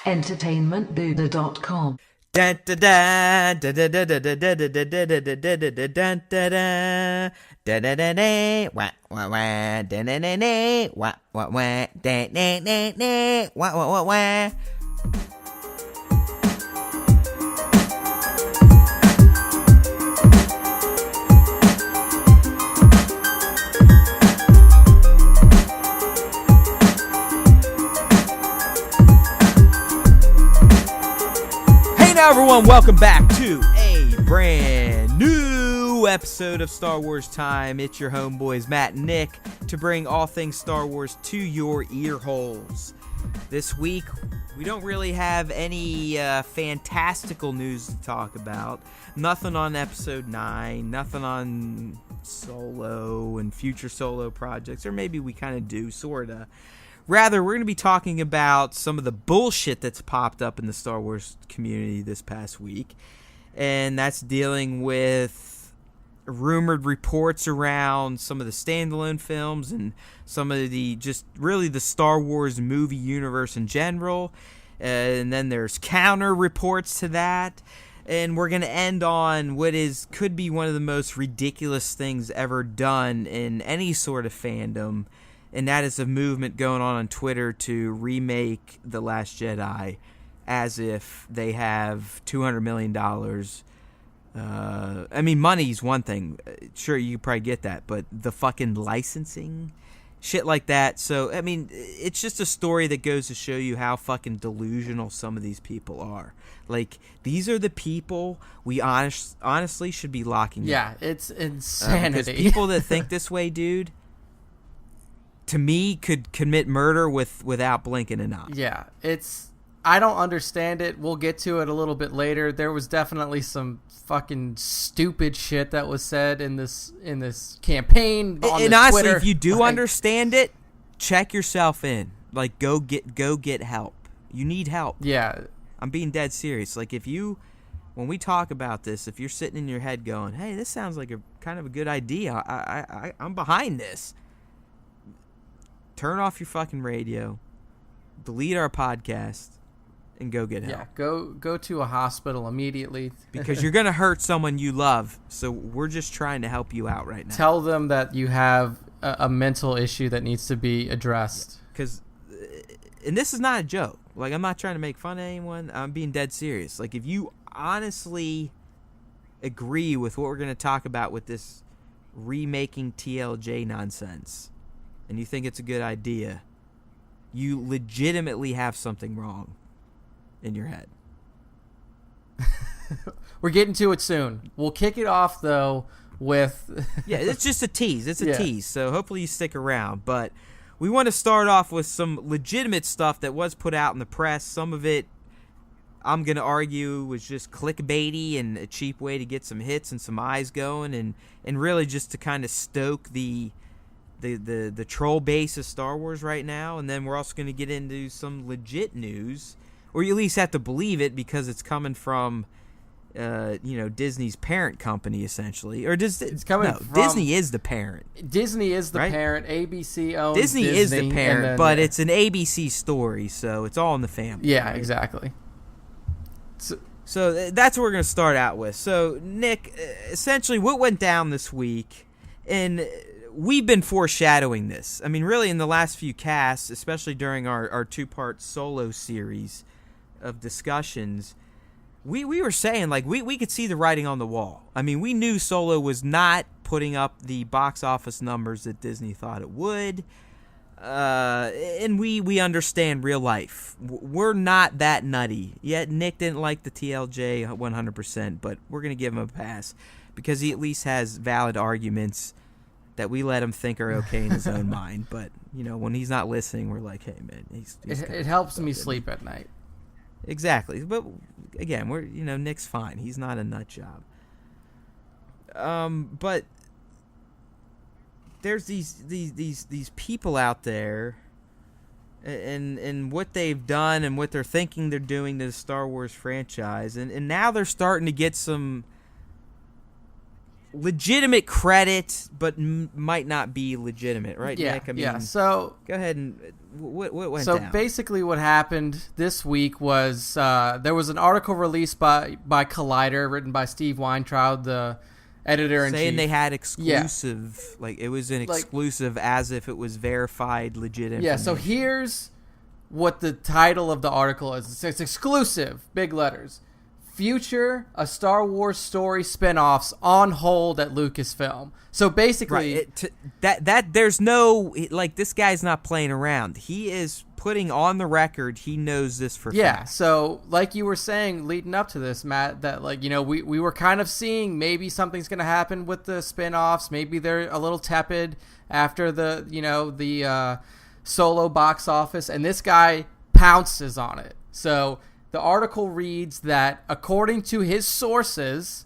entertainmentbuilder.com. Dun, dun, dun, dun, dun, dun, dun, dun, dun, dun, dun, dun, dun, dun, dun, dun, dun. Dun, dun, dun, dun. Wah, wah, wah. Dun, dun, dun, dun. Wah, wah, wah. Dun, dun, dun, dun. Wah, wah, wah, wah. Now everyone, welcome back to a brand new episode of Star Wars Time. It's your homeboys Matt and Nick to bring all things Star Wars to your ear holes. This week, we don't really have any fantastical news to talk about. Nothing on episode 9, nothing on Solo and future Solo projects, or maybe we kind of do, sorta. Rather, we're going to be talking about some of the bullshit that's popped up in the Star Wars community this past week. And that's dealing with rumored reports around some of the standalone films and some of the just really the Star Wars movie universe in general. And then there's counter reports to that. And we're going to end on what could be one of the most ridiculous things ever done in any sort of fandom. And that is a movement going on Twitter to remake The Last Jedi as if they have $200 million. I mean, money's one thing. Sure, you probably get that. But the fucking licensing, shit like that. So, I mean, it's just a story that goes to show you how fucking delusional some of these people are. Like, these are the people we honestly should be locking up. Yeah, it's insanity. Because people that think this way, dude, to me, could commit murder without blinking an eye. Yeah, I don't understand it. We'll get to it a little bit later. There was definitely some fucking stupid shit that was said in this campaign on and honestly, Twitter. If you do understand it, check yourself in. Like, go get help. You need help. Yeah. I'm being dead serious. Like, when we talk about this, if you're sitting in your head going, hey, this sounds like a kind of a good idea. I'm behind this. Turn off your fucking radio, delete our podcast, and go get help. Yeah, go to a hospital immediately. Because you're going to hurt someone you love, so we're just trying to help you out right now. Tell them that you have a mental issue that needs to be addressed. Because, and this is not a joke. Like, I'm not trying to make fun of anyone. I'm being dead serious. Like, if you honestly agree with what we're going to talk about with this remaking TLJ nonsense, and you think it's a good idea, you legitimately have something wrong in your head. We're getting to it soon. We'll kick it off, though, with... Yeah, it's just a tease. It's a tease, so hopefully you stick around. But we want to start off with some legitimate stuff that was put out in the press. Some of it, I'm going to argue, was just clickbaity and a cheap way to get some hits and some eyes going, and really just to kind of stoke the troll base of Star Wars right now. And then we're also going to get into some legit news, or you at least have to believe it because it's coming from Disney's parent company, essentially. Or it's coming from Disney is the parent. Disney is the right? parent. ABC owns Disney is the parent, but it's an ABC story, so it's all in the family. Yeah, right? Exactly. So that's what we're going to start out with. So, Nick, essentially what went down this week, and we've been foreshadowing this. I mean, really, in the last few casts, especially during our two-part Solo series of discussions, we were saying, like, we could see the writing on the wall. I mean, we knew Solo was not putting up the box office numbers that Disney thought it would. And we understand real life. We're not that nutty. Yet Nick didn't like the TLJ 100%, but we're going to give him a pass because he at least has valid arguments that we let him think are okay in his own mind. But, when he's not listening, we're like, hey, man. It helps me sleep at night. Exactly. But, again, Nick's fine. He's not a nut job. But there's these people out there and what they've done and what they're thinking they're doing to the Star Wars franchise. And now they're starting to get some legitimate credit, but might not be legitimate, right, Yeah, Nick? I mean, yeah. So go ahead and what went so down? basically, what happened this week was there was an article released by Collider, written by Steve Weintraub, the editor in chief, saying they had exclusive, like it was an exclusive, as if it was verified, legit information. Yeah. So here's what the title of the article is. It's exclusive, big letters. Future a Star Wars story spinoffs on hold at Lucasfilm. So basically, that there's no, like, this guy's not playing around. He is putting on the record he knows this for fact. So like you were saying leading up to this, Matt, that like, you know, we were kind of seeing maybe something's going to happen with the spinoffs. Maybe they're a little tepid after the, you know, the Solo box office, and this guy pounces on it. So the article reads that, according to his sources,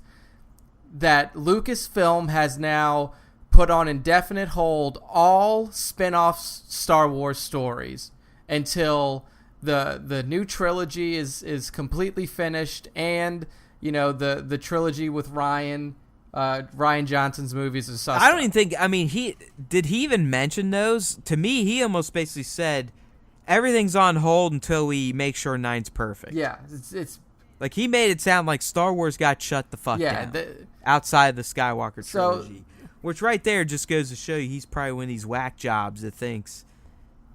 that Lucasfilm has now put on indefinite hold all spin-off Star Wars stories until the new trilogy is completely finished, and, you know, the trilogy with Rian Johnson's movies is suspect. I don't even think, I mean, he even mention those? To me, he almost basically said, everything's on hold until we make sure 9's perfect. Yeah, it's like, he made it sound like Star Wars got shut the fuck down outside of the Skywalker trilogy. Which right there just goes to show you he's probably one of these whack jobs that thinks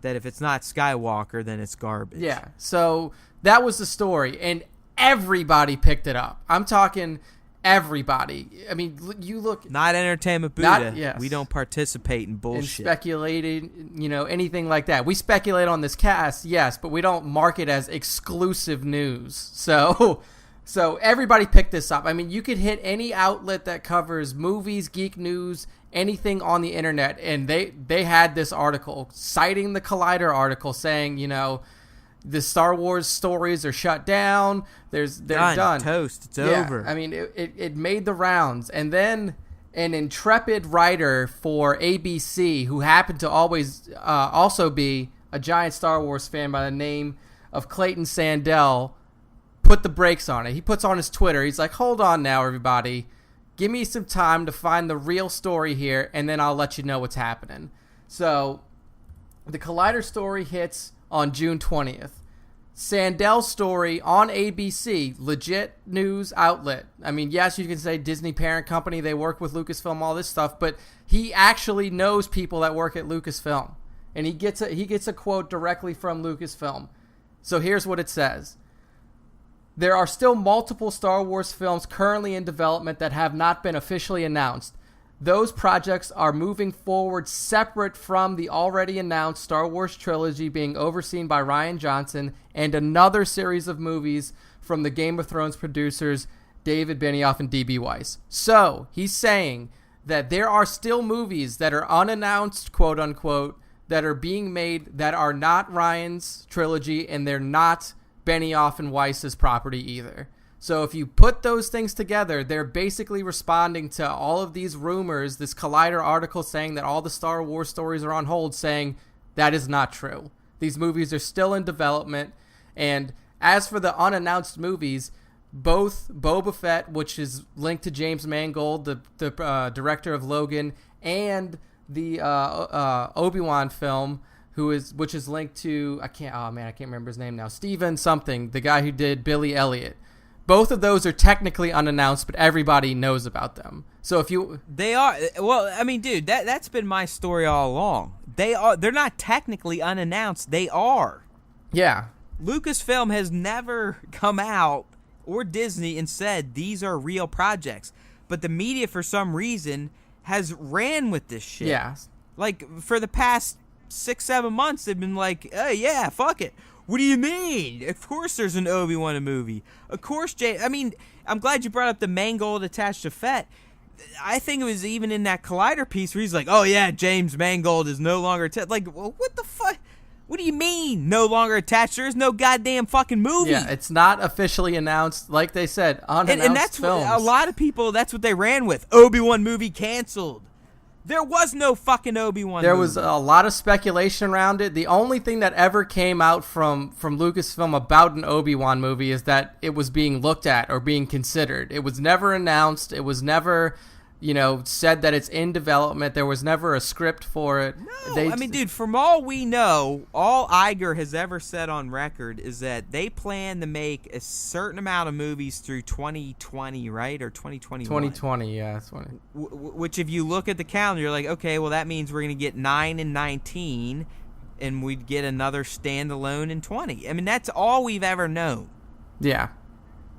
that if it's not Skywalker, then it's garbage. Yeah, so that was the story, and everybody picked it up. I'm talking everybody. I mean, you look... Not Entertainment Buddha. We don't participate in bullshit. And speculating, you know, anything like that. We speculate on this cast, yes, but we don't mark it as exclusive news. So everybody picked this up. I mean, you could hit any outlet that covers movies, geek news, anything on the internet, and they had this article citing the Collider article saying, you know, the Star Wars stories are shut down. They're done. Toast. It's over. I mean, it made the rounds. And then an intrepid writer for ABC, who happened to always also be a giant Star Wars fan by the name of Clayton Sandell, put the brakes on it. He puts on his Twitter. He's like, hold on now, everybody. Give me some time to find the real story here, and then I'll let you know what's happening. So the Collider story hits on June 20th. Sandell's story on ABC, legit news outlet. I mean, yes, you can say Disney parent company, they work with Lucasfilm, all this stuff, but he actually knows people that work at Lucasfilm. And he gets a quote directly from Lucasfilm. So here's what it says. There are still multiple Star Wars films currently in development that have not been officially announced. Those projects are moving forward separate from the already announced Star Wars trilogy being overseen by Rian Johnson and another series of movies from the Game of Thrones producers David Benioff and D.B. Weiss. So, he's saying that there are still movies that are unannounced, quote unquote, that are being made that are not Rian's trilogy, and they're not Benioff and Weiss's property either. So if you put those things together, they're basically responding to all of these rumors, this Collider article saying that all the Star Wars stories are on hold, saying that is not true. These movies are still in development. And as for the unannounced movies, both Boba Fett, which is linked to James Mangold, the director of Logan, and the Obi-Wan film, which is linked to, I can't remember his name now, Steven something, the guy who did Billy Elliot. Both of those are technically unannounced, but everybody knows about them. So if you... They are... Well, I mean, dude, that's been my story all along. They're not technically unannounced. They are. Yeah. Lucasfilm has never come out, or Disney, and said these are real projects. But the media, for some reason, has ran with this shit. Yeah. Like, for the past 6-7 months, they've been like, oh, yeah, fuck it. What do you mean? Of course there's an Obi-Wan movie. Of course, I mean, I'm glad you brought up the Mangold attached to Fett. I think it was even in that Collider piece where he's like, oh yeah, James Mangold is no longer attached. Like, well, what the fuck? What do you mean, no longer attached? There is no goddamn fucking movie. Yeah, it's not officially announced. Like they said, unannounced and that's films. What a lot of people, that's what they ran with. Obi-Wan movie canceled. There was no fucking Obi-Wan There movie. was a lot of speculation around it. The only thing that ever came out from Lucasfilm about an Obi-Wan movie is that it was being looked at or being considered. It was never announced. It was never said that it's in development. There was never a script for it. No, dude, from all we know, all Iger has ever said on record is that they plan to make a certain amount of movies through 2020, right? Or 2021? 2020, yeah. That's funny. Which, if you look at the calendar, you're like, okay, well, that means we're going to get 9 and 19, and we'd get another standalone in 20. That's all we've ever known. Yeah.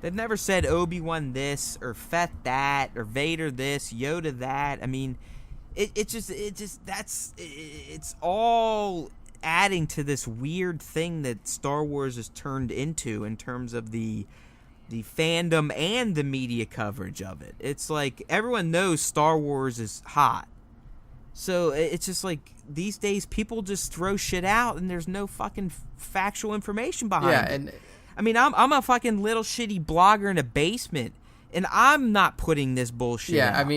They've never said Obi-Wan this or Fett that or Vader this, Yoda that. It's all adding to this weird thing that Star Wars has turned into in terms of the fandom and the media coverage of it. It's like everyone knows Star Wars is hot. So it's just like these days people just throw shit out and there's no fucking factual information behind it. And I'm a fucking little shitty blogger in a basement, and I'm not putting this bullshit out.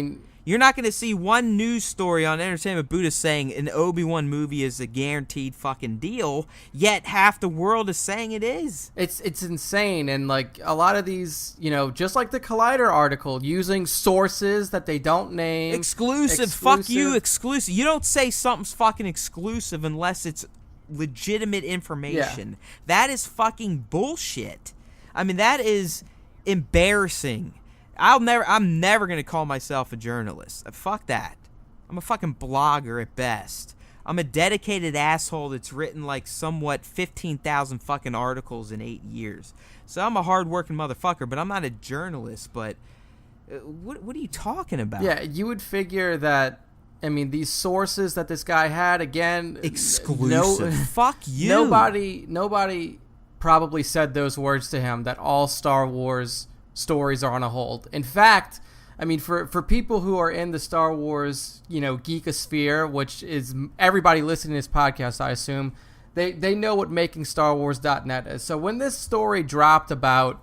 You're not going to see one news story on Entertainment Buddha saying an Obi-Wan movie is a guaranteed fucking deal, yet half the world is saying it is. It's insane, and like a lot of these, just like the Collider article, using sources that they don't name. Exclusive. Fuck you, exclusive. You don't say something's fucking exclusive unless it's legitimate information. Yeah. That is fucking bullshit. That is embarrassing. I'm never going to call myself a journalist. Fuck that. I'm a fucking blogger at best. I'm a dedicated asshole that's written like somewhat 15,000 fucking articles in 8 years. So I'm a hard-working motherfucker, but I'm not a journalist. But what are you talking about? Yeah, you would figure that these sources that this guy had, again, exclusive. Fuck you. Nobody probably said those words to him, that all Star Wars stories are on a hold. In fact, for people who are in the Star Wars, geekosphere, which is everybody listening to this podcast, I assume, they know what makingstarwars.net is. So when this story dropped about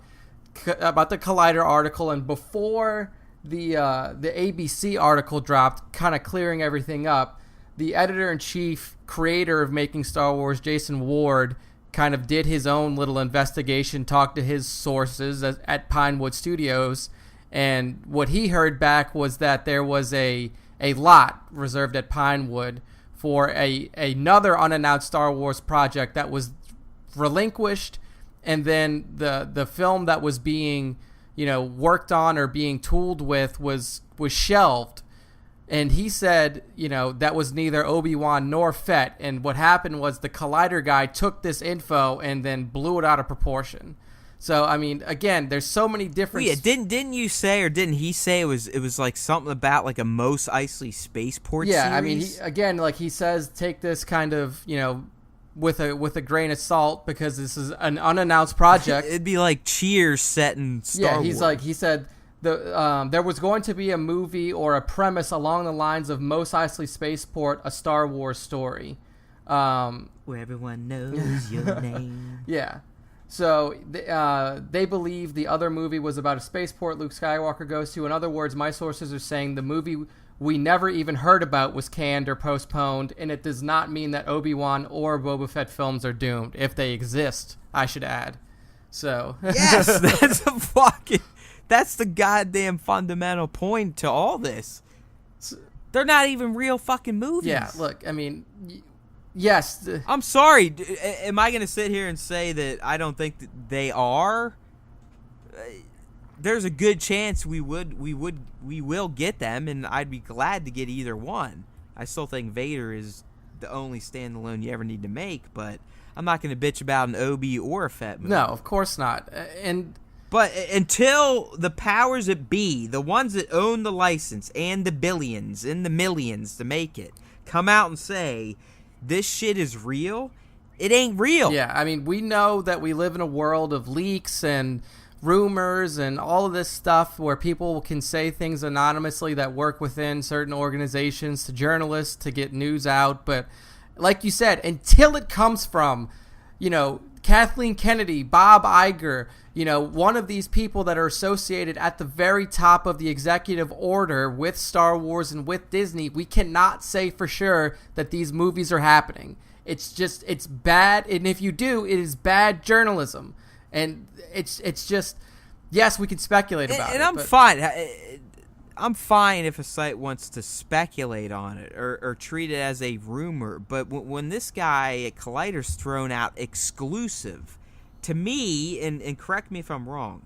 the Collider article, and before the ABC article dropped, kind of clearing everything up, the editor-in-chief, creator of Making Star Wars, Jason Ward, kind of did his own little investigation, talked to his sources at Pinewood Studios, and what he heard back was that there was a lot reserved at Pinewood for another unannounced Star Wars project that was relinquished, and then the film that was being worked on or being tooled with was shelved. And he said, that was neither Obi-Wan nor Fett. And what happened was the Collider guy took this info and then blew it out of proportion. So, again, there's so many different... Well, yeah, didn't you say, or didn't he say it was like something about like a Mos Eisley spaceport series? He says, take this kind of, with a grain of salt, because this is an unannounced project. It'd be like Cheers set in Star Wars. Yeah, he said... there was going to be a movie or a premise along the lines of Mos Eisley Spaceport, a Star Wars story. Where everyone knows your name. Yeah. So they believe the other movie was about a spaceport Luke Skywalker goes to. In other words, my sources are saying the movie we never even heard about was canned or postponed, and it does not mean that Obi-Wan or Boba Fett films are doomed, if they exist, I should add. So yes, that's the goddamn fundamental point to all this. They're not even real fucking movies. Yeah, look, yes. I'm sorry. Am I going to sit here and say that I don't think that they are? There's a good chance we will get them, and I'd be glad to get either one. I still think Vader is the only standalone you ever need to make, but I'm not going to bitch about an Obi or a Fett movie. No, of course not. But until the powers that be, the ones that own the license and the billions and the millions to make it, come out and say, this shit is real, it ain't real. Yeah, we know that we live in a world of leaks and rumors and all of this stuff where people can say things anonymously that work within certain organizations to journalists to get news out. But like you said, until it comes from, Kathleen Kennedy, Bob Iger, one of these people that are associated at the very top of the executive order with Star Wars and with Disney, we cannot say for sure that these movies are happening. It's bad, and if you do, it is bad journalism. And it's just, yes, we can speculate about it. And I'm fine. I'm fine if a site wants to speculate on it or treat it as a rumor, but when this guy at Collider's thrown out exclusive, to me, and correct me if I'm wrong,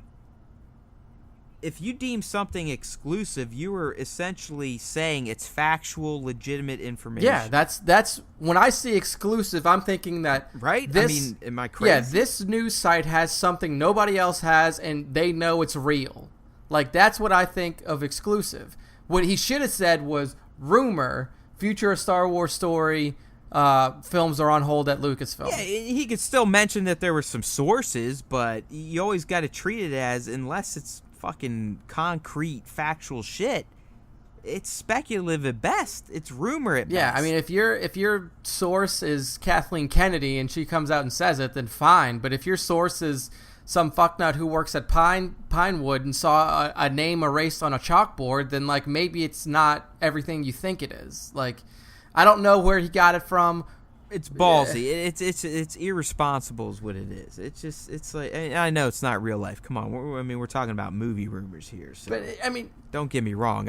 if you deem something exclusive, you are essentially saying it's factual, legitimate information. Yeah, that's when I see exclusive, I'm thinking that right. This, I mean, am I crazy? Yeah, this news site has something nobody else has, and they know it's real. Like, that's what I think of exclusive. What he should have said was rumor, future Star Wars story, films are on hold at Lucasfilm. Yeah, he could still mention that there were some sources, but you always got to treat it as, unless it's fucking concrete, factual shit, it's speculative at best. It's rumor at best. Yeah, I mean, if your source is Kathleen Kennedy and she comes out and says it, then fine. But if your source is some fucknut who works at Pinewood and saw a name erased on a chalkboard, then, like, maybe it's not everything you think it is. Like, I don't know where he got it from. It's ballsy. It's irresponsible is what it is. It's like, I know it's not real life. Come on, we're talking about movie rumors here. So but I mean, don't get me wrong.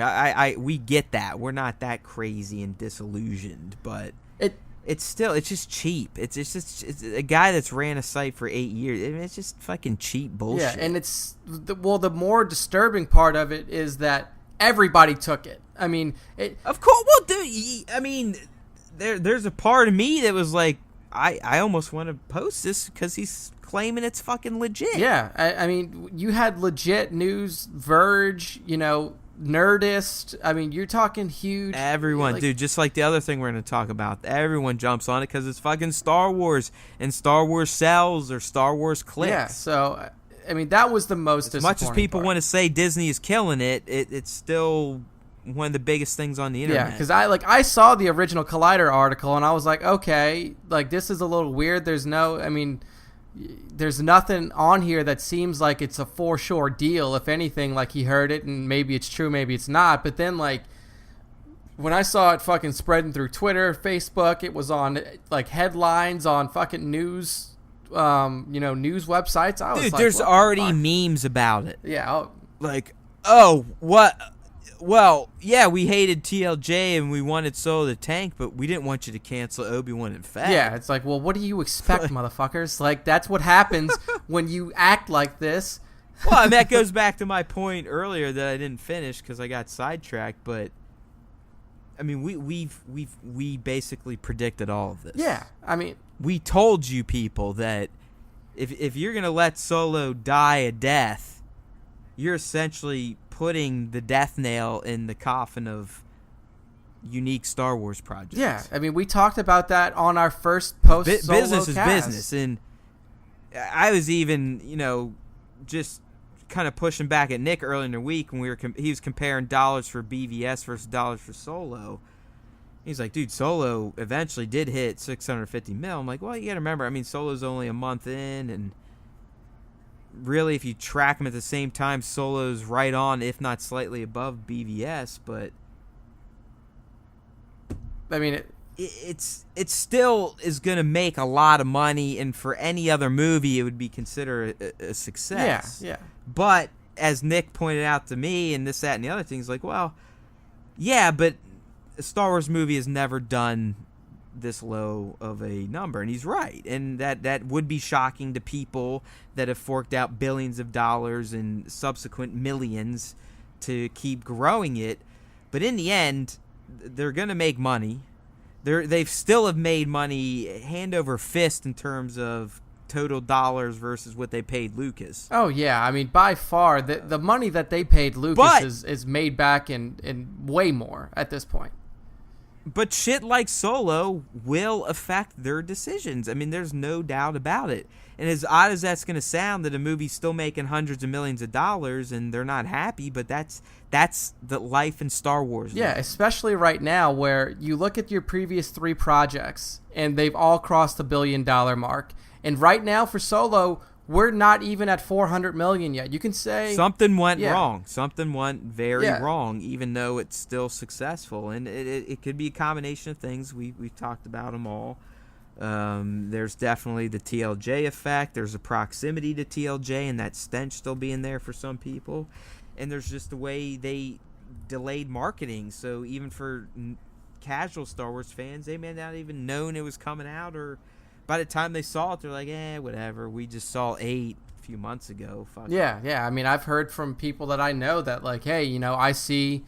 We get that. We're not that crazy and disillusioned, but it's just cheap. It's a guy that's ran a site for 8 years. I mean, it's just fucking cheap bullshit. Yeah, and the more disturbing part of it is that everybody took it. I mean, of course. Well, dude, I mean, there's a part of me that was like, I almost want to post this because he's claiming it's fucking legit. Yeah, I mean, you had legit news, Verge, Nerdist. I mean, you're talking huge. Everyone, dude, just like the other thing we're going to talk about, everyone jumps on it because it's fucking Star Wars, and Star Wars sells or Star Wars clicks. Yeah, so, I mean, that was the most disappointing As much as people part. want to say Disney is killing it, it's still one of the biggest things on the internet. Yeah, because I saw the original Collider article and I was like, okay, like, this is a little weird. There's nothing on here that seems like it's a for sure deal. If anything, like, he heard it and maybe it's true, maybe it's not. But then, like, when I saw it fucking spreading through Twitter, Facebook, it was on, like, headlines on fucking news, news websites. I was dude, like, there's what already the memes about it. Yeah. Like, oh, what? Well, yeah, we hated TLJ and we wanted Solo the Tank, but we didn't want you to cancel Obi-Wan and Fett. Yeah, it's like, well, what do you expect, motherfuckers? Like, that's what happens when you act like this. Well, and that goes back to my point earlier that I didn't finish because I got sidetracked. But I mean, we basically predicted all of this. Yeah, I mean, we told you people that if you're gonna let Solo die a death, you're essentially putting the death nail in the coffin of unique Star Wars projects. Yeah, I mean, we talked about that on our first post-Solo business is cast. business, and I was even, just kind of pushing back at Nick earlier in the week when he was comparing dollars for BVS versus dollars for Solo. He's like, dude, Solo eventually did hit $650 million. I'm like, well, you got to remember, I mean, Solo's only a month in, and really, if you track them at the same time, Solo's right on, if not slightly above BVS. But I mean, it still is going to make a lot of money, and for any other movie, it would be considered a success. Yeah. But as Nick pointed out to me, and this, that, and the other things, like, well, yeah, but a Star Wars movie has never done this low of a number, and he's right, and that would be shocking to people that have forked out billions of dollars and subsequent millions to keep growing it. But in the end, they're gonna make money. They've still have made money hand over fist in terms of total dollars versus what they paid Lucas. Oh yeah, I mean, by far the money that they paid Lucas is made back in way more at this point. But shit like Solo will affect their decisions. I mean, there's no doubt about it. And as odd as that's going to sound, that a movie's still making hundreds of millions of dollars and they're not happy, but that's the life in Star Wars. Yeah, especially right now where you look at your previous 3 projects and they've all crossed the $1 billion mark. And right now for Solo, we're not even at $400 million yet. You can say something went wrong. Something went very wrong, even though it's still successful. And it could be a combination of things. We've talked about them all. There's definitely the TLJ effect. There's a proximity to TLJ and that stench still being there for some people. And there's just the way delayed marketing. So even for casual Star Wars fans, they may not even known it was coming out, or by the time they saw it, they're like, whatever. We just saw 8 a few months ago. Fuck yeah. I mean, I've heard from people that I know that like, hey, I see,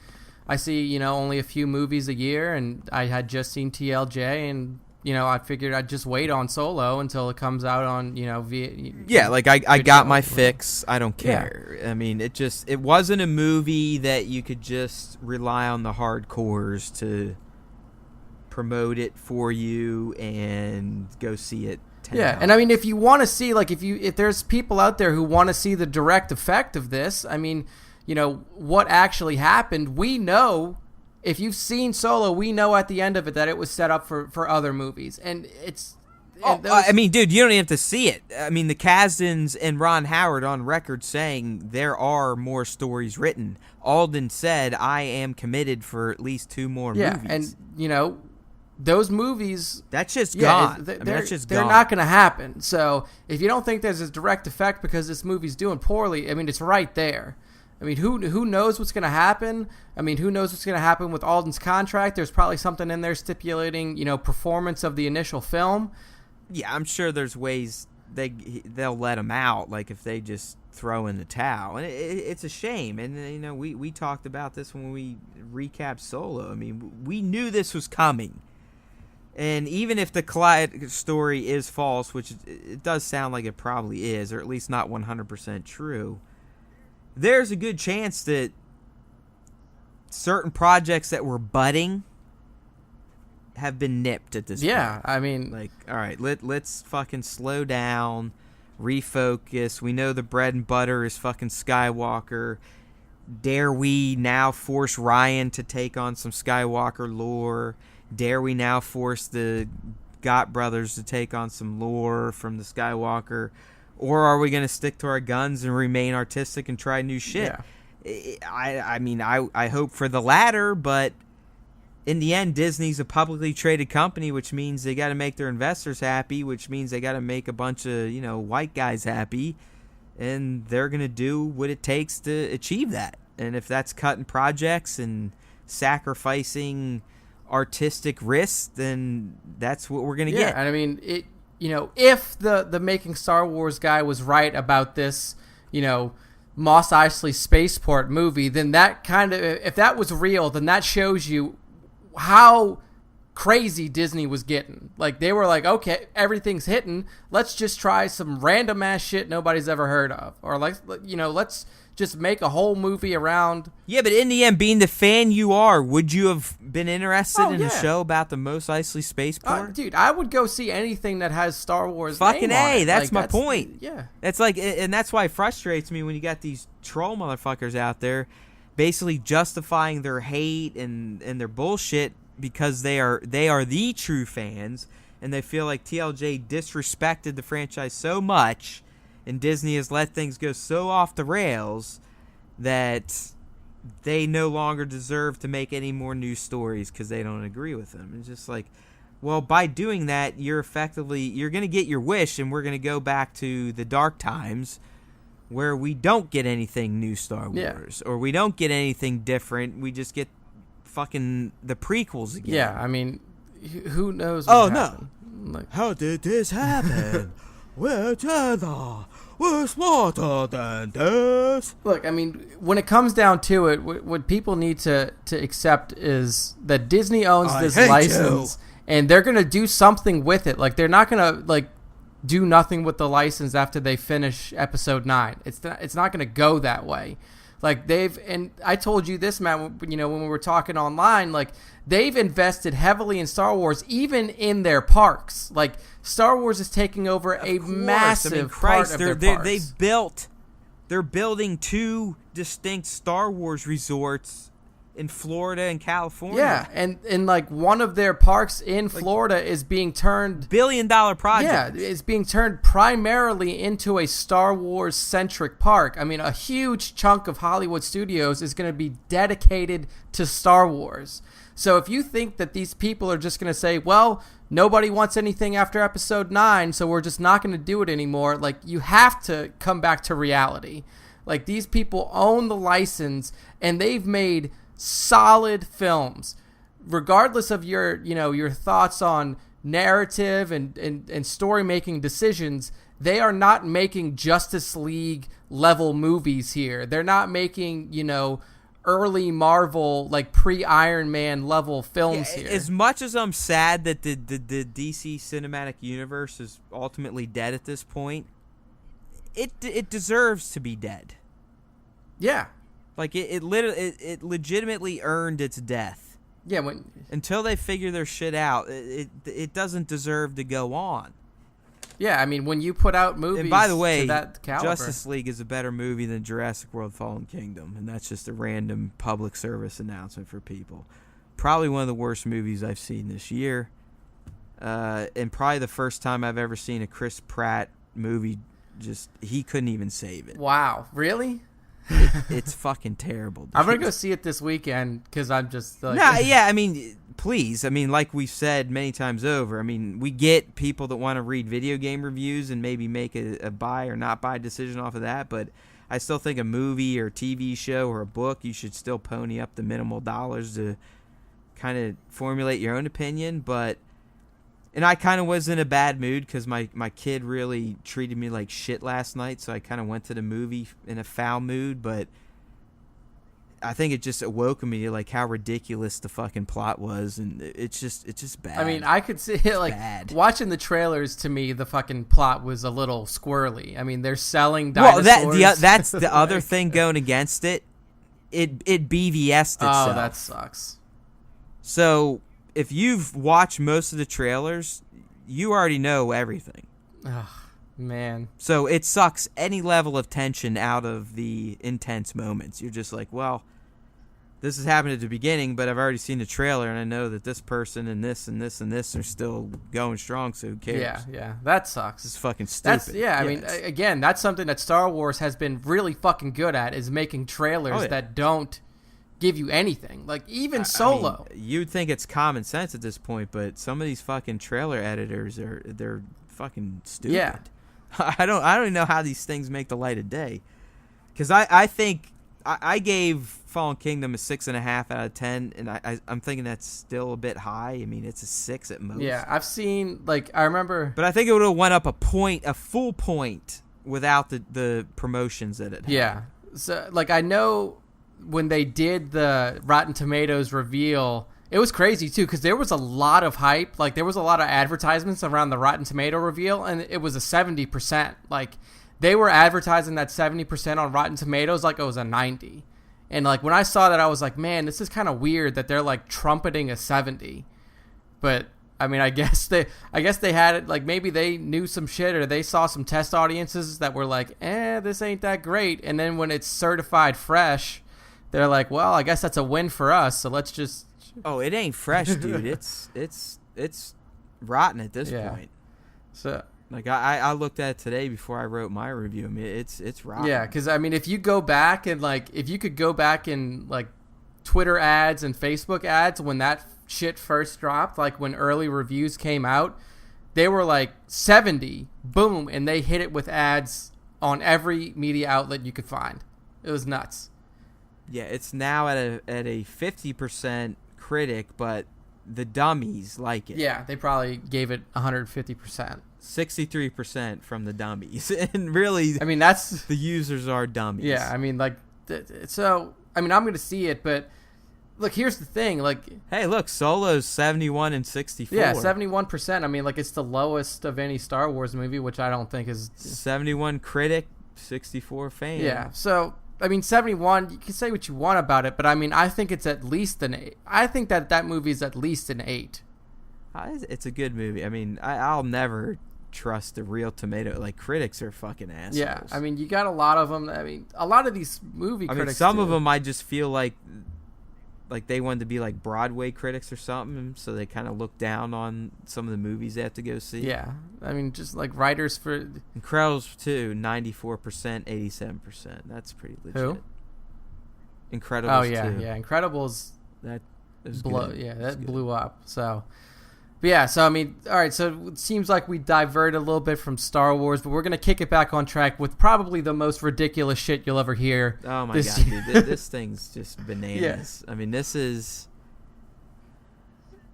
only a few movies a year, and I had just seen TLJ, and I figured I'd just wait on Solo until it comes out on, via. Like I got my fix. I don't care. Yeah. I mean, it wasn't a movie that you could just rely on the hardcores to promote it for you and go see it. And I mean, if you want to see, like, if there's people out there who want to see the direct effect of this, I mean, what actually happened, we know. If you've seen Solo, we know at the end of it that it was set up for other movies, and it's. I mean, dude, you don't even have to see it. I mean, the Kasdans and Ron Howard on record saying there are more stories written. Alden said, "I am committed for at least 2 more movies." Yeah, and those movies. That's just gone. They're not going to happen. So if you don't think there's a direct effect because this movie's doing poorly, I mean, it's right there. I mean, who knows what's going to happen? I mean, who knows what's going to happen with Alden's contract? There's probably something in there stipulating, performance of the initial film. Yeah, I'm sure there's ways they'll let him out, like if they just throw in the towel. And it's a shame. And, we talked about this when we recapped Solo. I mean, we knew this was coming. And even if the Clyde story is false, which it does sound like it probably is, or at least not 100% true, there's a good chance that certain projects that were budding have been nipped at this point. Yeah, I mean, like, all right, let's fucking slow down, refocus. We know the bread and butter is fucking Skywalker. Dare we now force Ryan to take on some Skywalker lore? Dare we now force the Gott brothers to take on some lore from the Skywalker? Or are we going to stick to our guns and remain artistic and try new shit? Yeah. I mean, I hope for the latter, but in the end, Disney's a publicly traded company, which means they got to make their investors happy, which means they got to make a bunch of, white guys happy, and they're going to do what it takes to achieve that. And if that's cutting projects and sacrificing artistic risks, then that's what we're going to get. And I mean, if the Making Star Wars guy was right about this, Mos Eisley Spaceport movie, then that kind of, if that was real, then that shows you how crazy Disney was getting. Like, they were like, okay, everything's hitting. Let's just try some random ass shit nobody's ever heard of. Or like, let's just make a whole movie around. Yeah, but in the end, being the fan you are, would you have been interested in a show about the Mos Eisley Spaceport? Dude, I would go see anything that has Star Wars fucking name on it. That's my point. Yeah. That's like, and that's why it frustrates me when you got these troll motherfuckers out there basically justifying their hate and their bullshit because they are the true fans, and they feel like TLJ disrespected the franchise so much, and Disney has let things go so off the rails that they no longer deserve to make any more new stories because they don't agree with them. It's just like, well, by doing that, you're going to get your wish, and we're going to go back to the dark times where we don't get anything new Star Wars, or we don't get anything different. We just get fucking the prequels again. Yeah, I mean, who knows what happened? Like, how did this happen? We're together. We're smarter than this. Look, I mean, when it comes down to it, what people need to accept is that Disney owns this license, and they're going to do something with it. Like, they're not going to, do nothing with the license after they finish Episode 9. It's not going to go that way. Like, and I told you this, Matt, when we were talking online, like, they've invested heavily in Star Wars, even in their parks. Like, Star Wars is taking over massive part of their parks. They're building 2 distinct Star Wars resorts in Florida and California. Yeah, and like one of their parks in Florida is being turned billion-dollar project. Yeah, it's being turned primarily into a Star Wars centric park. I mean, a huge chunk of Hollywood Studios is going to be dedicated to Star Wars. So if you think that these people are just going to say, well, nobody wants anything after Episode 9, so we're just not going to do it anymore, like, you have to come back to reality. Like, these people own the license, and they've made solid films, regardless of your thoughts on narrative and story making decisions. They are not making Justice League level movies here. They're not making, early Marvel, like pre-Iron Man level films here. As much as I'm sad that the DC cinematic universe is ultimately dead at this point, it deserves to be dead. Yeah. Like it legitimately earned its death. Yeah, until they figure their shit out, it doesn't deserve to go on. Yeah, I mean, when you put out movies, and by the way, to that caliber, Justice League is a better movie than Jurassic World: Fallen Kingdom, and that's just a random public service announcement for people. Probably one of the worst movies I've seen this year, and probably the first time I've ever seen a Chris Pratt movie. Just he couldn't even save it. Wow, really? It's fucking terrible, dude. I'm gonna go see it this weekend because I'm just like... yeah, I mean, please. I mean, like we've said many times over, I mean, we get people that want to read video game reviews and maybe make a buy or not buy decision off of that, but I still think a movie or TV show or a book, you should still pony up the minimal dollars to kind of formulate your own opinion. And I kind of was in a bad mood because my kid really treated me like shit last night, so I kind of went to the movie in a foul mood, but I think it just awoke me to like how ridiculous the fucking plot was, and it's just bad. I mean, I could see it, like, bad. Watching the trailers, to me, the fucking plot was a little squirrely. I mean, they're selling dinosaurs. Well, that's the other thing going against it. It BVS'd itself. Oh, that sucks. So if you've watched most of the trailers, you already know everything. Ugh, man. So it sucks any level of tension out of the intense moments. You're just like, well, this has happened at the beginning, but I've already seen the trailer, and I know that this person and this and this and this are still going strong, so who cares? Yeah, that sucks. It's fucking stupid. I mean, again, that's something that Star Wars has been really fucking good at, is making trailers that don't give you anything. Like, even Solo. I mean, you'd think it's common sense at this point, but some of these fucking trailer editors they're fucking stupid. Yeah. I don't even know how these things make the light of day. Because I think I gave Fallen Kingdom a 6.5 out of 10, and I'm thinking that's still a bit high. I mean, it's a 6 at most. Yeah, I've seen, like, I remember... But I think it would have went up a full point, without the promotions that it had. Yeah. So, like, I know when they did the Rotten Tomatoes reveal, it was crazy, too, because there was a lot of hype. Like, there was a lot of advertisements around the Rotten Tomato reveal, and it was a 70%. Like, they were advertising that 70% on Rotten Tomatoes like it was a 90. And, like, when I saw that, I was like, man, this is kind of weird that they're, like, trumpeting a 70. But, I mean, I guess they had it, like, maybe they knew some shit, or they saw some test audiences that were like, this ain't that great. And then when it's certified fresh, they're like, well, I guess that's a win for us, so let's just... Oh, it ain't fresh, dude. It's rotten at this point. So... Like, I looked at it today before I wrote my review. I mean, it's rotten. Yeah, because, I mean, if you go back and, like, if you could go back in, like, Twitter ads and Facebook ads when that shit first dropped, like, when early reviews came out, they were, like, 70, boom, and they hit it with ads on every media outlet you could find. It was nuts. Yeah, it's now at a 50% critic, but the dummies like it. Yeah, they probably gave it 150%. 63% from the dummies, and really, I mean, that's the users are dummies. Yeah, I mean, like, so I mean, I'm gonna see it, but look, here's the thing, like, hey, look, Solo's 71 and 64. Yeah, 71%. I mean, like, it's the lowest of any Star Wars movie, which I don't think is 71 critic, 64 fan. Yeah, so I mean, 71. You can say what you want about it, but I mean, I think it's at least an 8. I think that movie is at least an 8. It's a good movie. I mean, I'll never trust the real tomato. Like, critics are fucking assholes. Yeah, I mean, you got a lot of them. I mean, a lot of these movie critics. I mean, some of them I just feel like they wanted to be like Broadway critics or something, so they kind of look down on some of the movies they have to go see. Yeah, I mean, just like writers for Incredibles 2, 94%, 87%. That's pretty legit. Who? Incredibles 2. Yeah, Incredibles. That is blew. good. Yeah, that blew up. So, But yeah, so I mean, all right, so it seems like we diverted a little bit from Star Wars, but we're going to kick it back on track with probably the most ridiculous shit you'll ever hear. Oh my God, dude. This thing's just bananas. Yeah. I mean, this is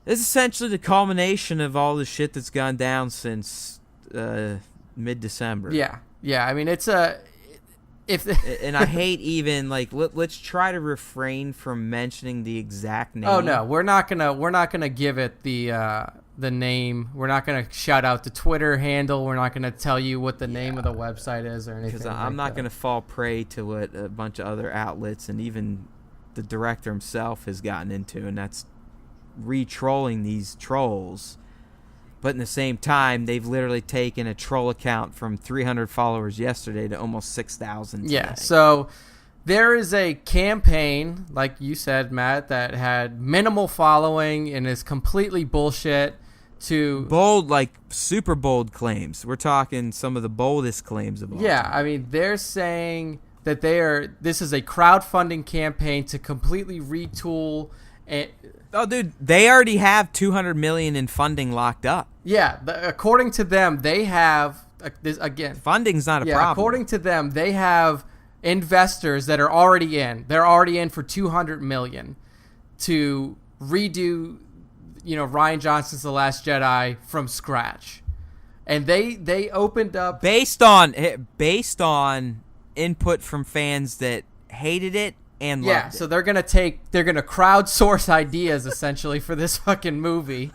essentially the culmination of all the shit that's gone down since mid-December. Yeah. Yeah, I mean, it's a... And I hate even like let's try to refrain from mentioning the exact name. Oh no, we're not gonna give it the name. We're not gonna shout out the Twitter handle. We're not gonna tell you what the name of the website is or anything. Because I'm not gonna fall prey to what a bunch of other outlets and even the director himself has gotten into, and that's re-trolling these trolls. But in the same time, they've literally taken a troll account from 300 followers yesterday to almost 6,000 today. Yeah, so there is a campaign, like you said, Matt, that had minimal following and is completely bullshit to... Bold, like super bold claims. We're talking some of the boldest claims of all time. I mean, they're saying that this is a crowdfunding campaign to completely retool... Oh, dude, they already have $200 million in funding locked up. Yeah, according to them, they have again. Funding's not a problem. According to them, they have investors that are already in. They're already in for $200 million to redo, Rian Johnson's The Last Jedi from scratch, and they opened up based on input from fans that hated it. And so they're gonna crowdsource ideas essentially for this fucking movie.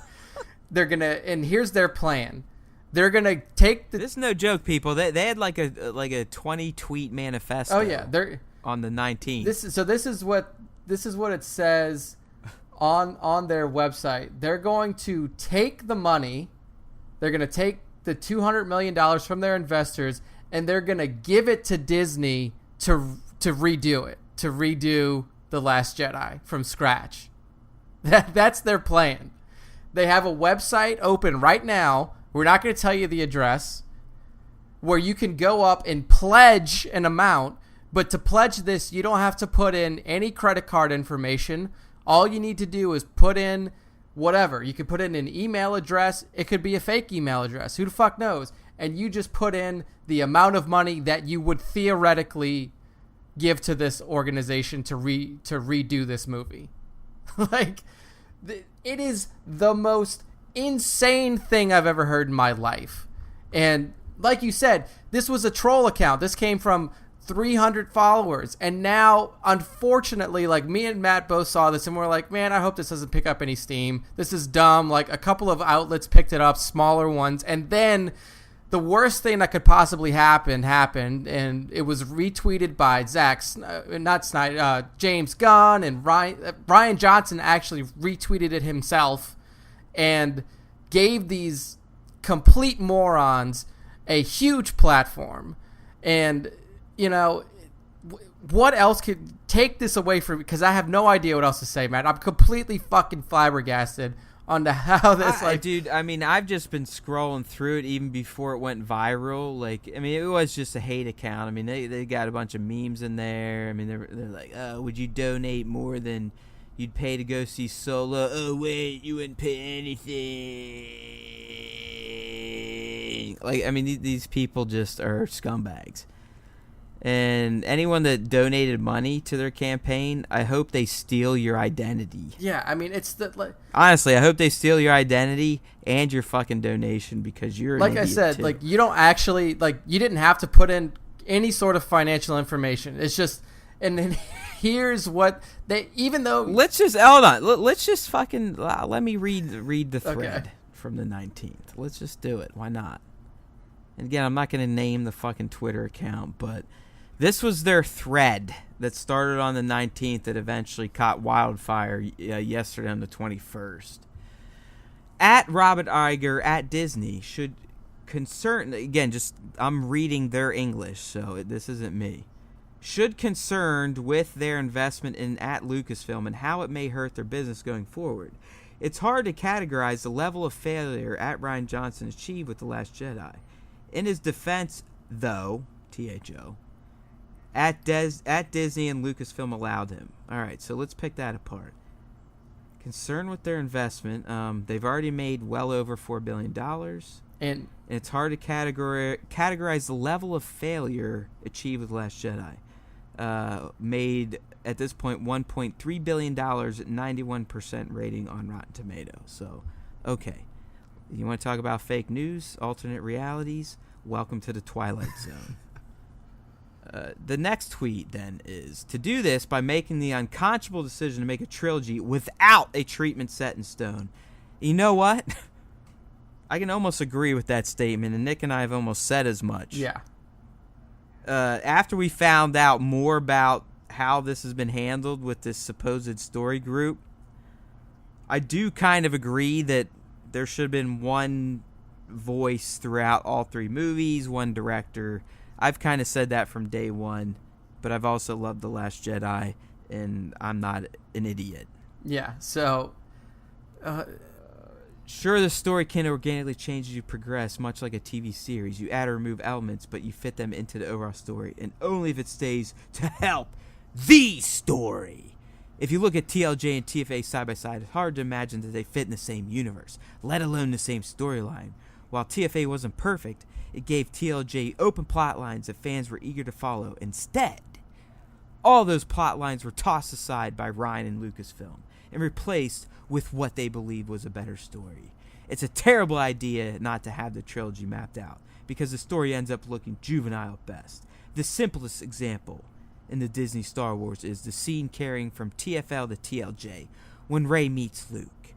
And here's their plan. They're gonna take this is no joke, people. They had like a 20 tweet manifesto. Oh yeah, they're on the 19th. This is what it says on their website. They're going to take the money. They're gonna take the $200 million from their investors, and they're gonna give it to Disney to redo it. To redo The Last Jedi from scratch. That's their plan. They have a website open right now. We're not going to tell you the address, where you can go up and pledge an amount. But to pledge this, you don't have to put in any credit card information. All you need to do is put in whatever. You can put in an email address. It could be a fake email address. Who the fuck knows? And you just put in the amount of money that you would theoretically give to this organization to redo this movie. It is the most insane thing I've ever heard in my life. And like you said, this was a troll account. This came from 300 followers. And now, unfortunately, like me and Matt both saw this and we're like, man, I hope this doesn't pick up any steam. This is dumb. Like a couple of outlets picked it up, smaller ones. And then the worst thing that could possibly happen happened, and it was retweeted by James Gunn, and Rian Johnson actually retweeted it himself and gave these complete morons a huge platform. And, what else could take this away from me? Because I have no idea what else to say, man. I'm completely fucking flabbergasted on how this dude, I mean, I've just been scrolling through it even before it went viral. Like, I mean, it was just a hate account. I mean, they got a bunch of memes in there. I mean, they're like, oh, would you donate more than you'd pay to go see Solo? Oh wait, you wouldn't pay anything. Like, I mean, these people just are scumbags. And anyone that donated money to their campaign, I hope they steal your identity. Yeah, I mean, honestly, I hope they steal your identity and your fucking donation, because you're an idiot, I said, too. like, you don't actually, like, you didn't have to put in any sort of financial information. It's just, and then here's what they, even though... Let's just, hold on. Let's just fucking, let me read the thread from the 19th. Let's just do it. Why not? And again, I'm not going to name the fucking Twitter account, but... This was their thread that started on the 19th that eventually caught wildfire yesterday on the 21st. At Robert Iger at Disney should concern... Again, I'm reading their English, so this isn't me. Should concerned with their investment in at Lucasfilm and how it may hurt their business going forward. It's hard to categorize the level of failure at Rian Johnson achieved with The Last Jedi. In his defense, though, THO... At Disney and Lucasfilm allowed him. All right, so let's pick that apart. Concerned with their investment. They've already made well over $4 billion. And it's hard to categorize the level of failure achieved with Last Jedi. Made, at this point, $1.3 billion at 91% rating on Rotten Tomatoes. So, okay. You want to talk about fake news, alternate realities? Welcome to the Twilight Zone. The next tweet, then, is to do this by making the unconscionable decision to make a trilogy without a treatment set in stone. You know what? I can almost agree with that statement, and Nick and I have almost said as much. Yeah. After we found out more about how this has been handled with this supposed story group, I do kind of agree that there should have been one voice throughout all three movies, one director. I've kind of said that from day one, but I've also loved The Last Jedi, and I'm not an idiot. Yeah, so... Sure, the story can organically change as you progress, much like a TV series. You add or remove elements, but you fit them into the overall story, and only if it stays to help the story. If you look at TLJ and TFA side by side, it's hard to imagine that they fit in the same universe, let alone the same storyline. While TFA wasn't perfect, it gave TLJ open plot lines that fans were eager to follow. Instead, all those plot lines were tossed aside by Ryan and Lucasfilm and replaced with what they believed was a better story. It's a terrible idea not to have the trilogy mapped out, because the story ends up looking juvenile at best. The simplest example in the Disney Star Wars is the scene carrying from TFL to TLJ when Rey meets Luke.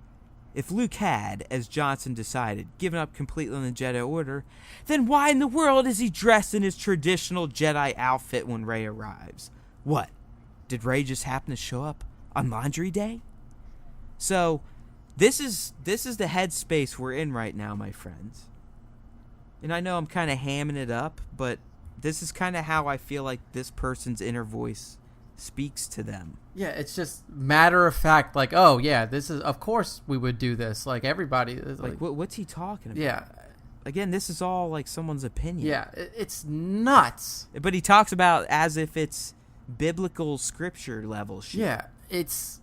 If Luke had, as Johnson decided, given up completely on the Jedi Order, then why in the world is he dressed in his traditional Jedi outfit when Rey arrives? What? Did Rey just happen to show up on Laundry Day? So, this is the headspace we're in right now, my friends. And I know I'm kind of hamming it up, but this is kind of how I feel like this person's inner voice speaks to them. Yeah, it's just matter of fact, like, oh yeah, this is, of course we would do this. Like, everybody, like what's he talking about? Yeah. Again, this is all like someone's opinion. Yeah, it's nuts. But he talks about as if it's biblical scripture level shit. Yeah, it's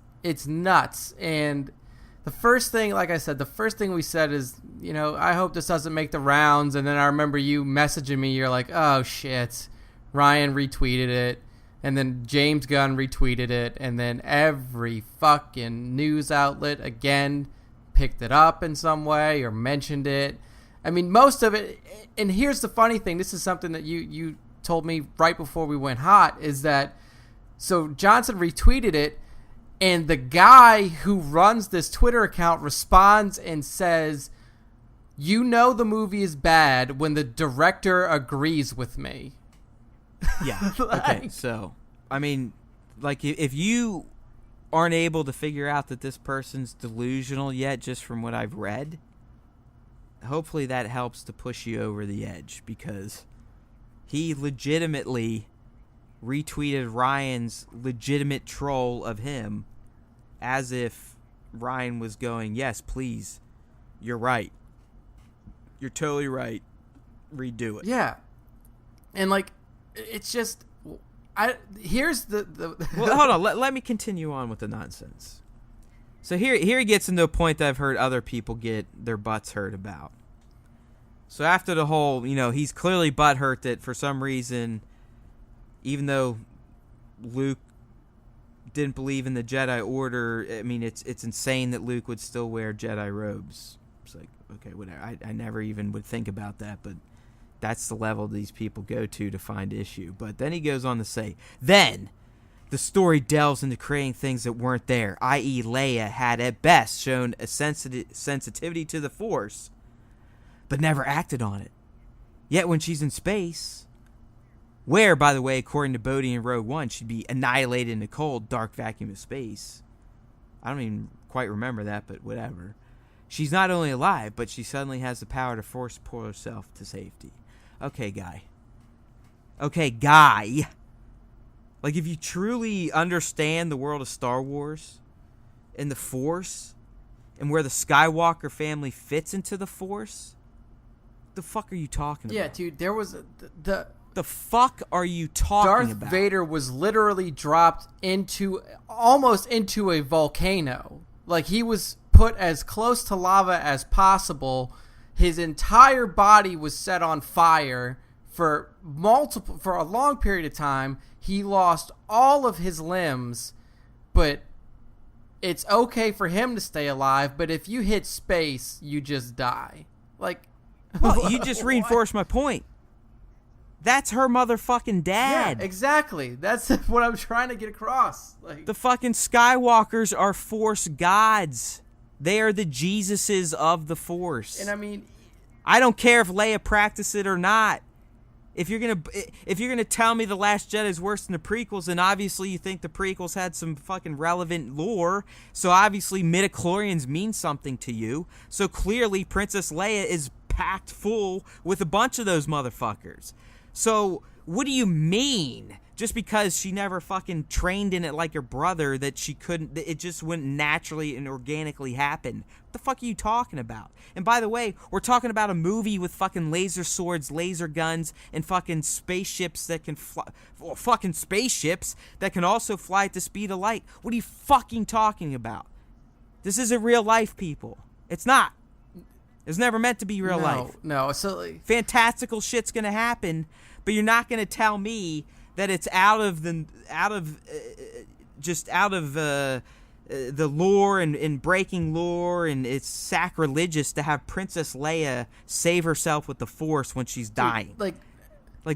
nuts. And the first thing, like I said, the first thing we said is, you know, I hope this doesn't make the rounds. And then I remember you messaging me. You're like, oh shit, Ryan retweeted it. And then James Gunn retweeted it. And then every fucking news outlet again picked it up in some way or mentioned it. I mean, most of it. And here's the funny thing. This is something that you told me right before we went hot, is that so Johnson retweeted it. And the guy who runs this Twitter account responds and says, you know the movie is bad when the director agrees with me. Yeah. Okay. So, I mean, like, if you aren't able to figure out that this person's delusional yet, just from what I've read, hopefully that helps to push you over the edge, because he legitimately retweeted Ryan's legitimate troll of him as if Ryan was going, yes, please, you're right. You're totally right. Redo it. Yeah. And, like, it's just, here's the well, hold on. Let me continue on with the nonsense. So here he gets into a point that I've heard other people get their butts hurt about. So after the whole, you know, he's clearly butthurt that for some reason, even though Luke didn't believe in the Jedi Order, I mean, it's insane that Luke would still wear Jedi robes. It's like, okay, whatever. I never even would think about that, but that's the level these people go to find issue. But then he goes on to say, then the story delves into creating things that weren't there, i.e. Leia had at best shown a sensitivity to the Force, but never acted on it. Yet when she's in space, where, by the way, according to Bodhi in Rogue One, she'd be annihilated in the cold, dark vacuum of space. I don't even quite remember that, but whatever. She's not only alive, but she suddenly has the power to force pull herself to safety. Okay, guy. Like, if you truly understand the world of Star Wars and the Force and where the Skywalker family fits into the Force, the fuck are you talking about? Yeah, dude, there was the fuck are you talking about? Darth Vader was literally dropped almost into a volcano. Like, he was put as close to lava as possible. His entire body was set on fire for a long period of time. He lost all of his limbs, but it's okay for him to stay alive. But if you hit space, you just die. Like, well, you just reinforced my point. That's her motherfucking dad. Yeah, exactly. That's what I'm trying to get across. Like, the fucking Skywalkers are Force gods. They are the Jesuses of the Force. And I mean, I don't care if Leia practiced it or not. If you're gonna tell me The Last Jedi is worse than the prequels, then obviously you think the prequels had some fucking relevant lore. So obviously midichlorians mean something to you. So clearly Princess Leia is packed full with a bunch of those motherfuckers. So what do you mean? Just because she never fucking trained in it like her brother, that she couldn't, it just wouldn't naturally and organically happen. What the fuck are you talking about? And by the way, we're talking about a movie with fucking laser swords, laser guns, and fucking spaceships that can fly, well, fucking spaceships that can also fly at the speed of light. What are you fucking talking about? This isn't real life, people. It's not. It's never meant to be real life. No, so fantastical shit's gonna happen, but you're not gonna tell me that it's out of the lore and breaking lore, and it's sacrilegious to have Princess Leia save herself with the Force when she's dying. Like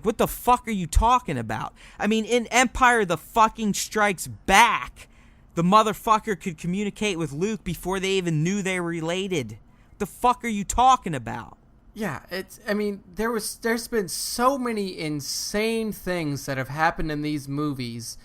what the fuck are you talking about? I mean, in Empire the fucking Strikes Back, the motherfucker could communicate with Luke before they even knew they were related. What the fuck are you talking about? Yeah, I mean, there's been so many insane things that have happened in these movies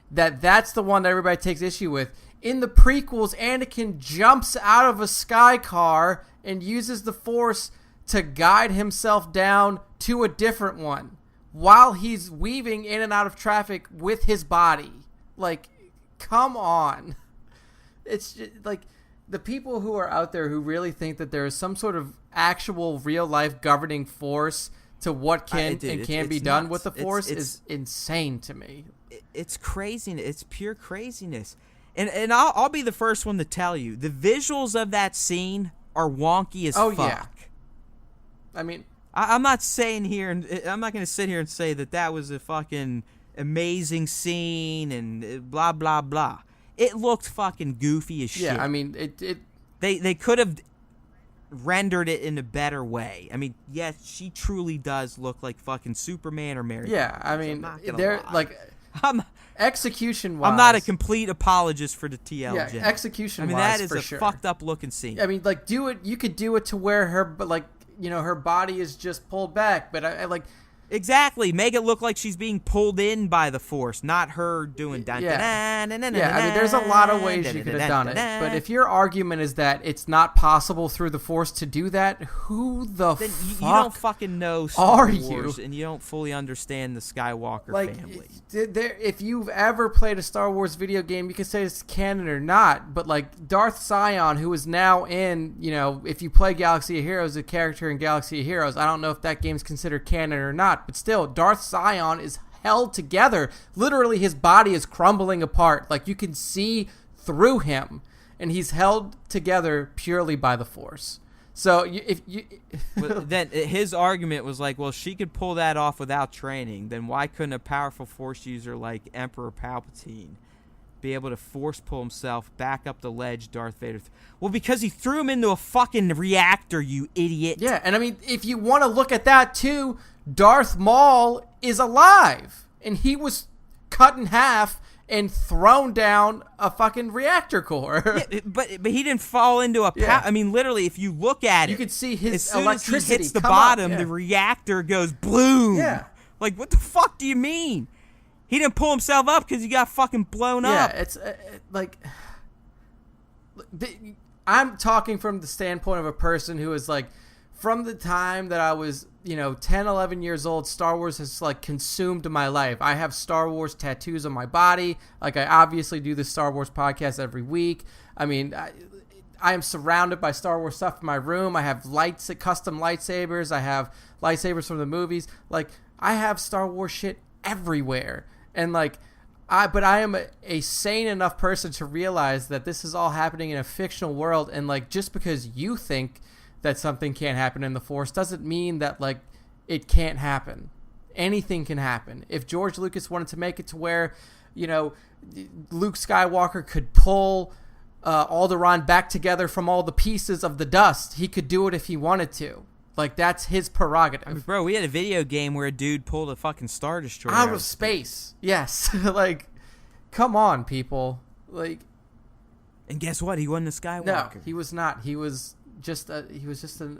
that's the one that everybody takes issue with. In the prequels, Anakin jumps out of a sky car and uses the Force to guide himself down to a different one while he's weaving in and out of traffic with his body. Like, come on. It's just, like, the people who are out there who really think that there is some sort of actual real-life governing force to what can be done with the Force is insane to me. It's craziness. It's pure craziness. And I'll be the first one to tell you, the visuals of that scene are wonky as fuck. Yeah. I mean, I'm not saying here, and I'm not going to sit here and say that was a fucking amazing scene and blah, blah, blah. It looked fucking goofy as shit. Yeah, I mean, They could have rendered it in a better way. I mean, yes, she truly does look like fucking Superman or Mary. Yeah, I mean, they're like, execution-wise, I'm not a complete apologist for the TLJ. Yeah, execution-wise, I mean, that is for a sure. fucked up looking scene. I mean, like, you could do it to where her body is just pulled back, but I like. Exactly. Make it look like she's being pulled in by the Force, not her doing dun Yeah, I mean, there's a lot of ways you could have done it. But if your argument is that it's not possible through the Force to do that, who the then fuck you don't fucking know Star Wars, you? And you don't fully understand the Skywalker family. If you've ever played a Star Wars video game, you can say it's canon or not, but like Darth Sion, who is now in, if you play Galaxy of Heroes, a character in Galaxy of Heroes, I don't know if that game's considered canon or not, but still, Darth Sion is held together. Literally, his body is crumbling apart. Like, you can see through him, and he's held together purely by the Force. So, then his argument was like, well, she could pull that off without training. Then why couldn't a powerful Force user like Emperor Palpatine be able to force pull himself back up the ledge Darth Vader? Well, because he threw him into a fucking reactor, you idiot. Yeah, and I mean, if you want to look at that too, Darth Maul is alive, and he was cut in half and thrown down a fucking reactor core. Yeah, but he didn't fall into a I mean, literally, if you look at it, you could see his as soon electricity as he hits the come bottom, up, the reactor goes bloom. Yeah. Like, what the fuck do you mean? He didn't pull himself up because he got fucking blown up. Yeah, it's like... I'm talking from the standpoint of a person who is like, from the time that I was, 10, 11 years old, Star Wars has like consumed my life. I have Star Wars tattoos on my body. Like, I obviously do the Star Wars podcast every week. I mean, I am surrounded by Star Wars stuff in my room. I have custom lightsabers. I have lightsabers from the movies. Like, I have Star Wars shit everywhere. And like, But I am a sane enough person to realize that this is all happening in a fictional world, and like just because you think that something can't happen in the Force doesn't mean that like it can't happen. Anything can happen. If George Lucas wanted to make it to where, you know, Luke Skywalker could pull Alderaan back together from all the pieces of the dust, he could do it if he wanted to. Like, that's his prerogative. I mean, bro, we had a video game where a dude pulled a fucking Star Destroyer out of space. Yes. Like, come on, people. Like, and guess what? He wasn't a Skywalker. No, he was not. He was just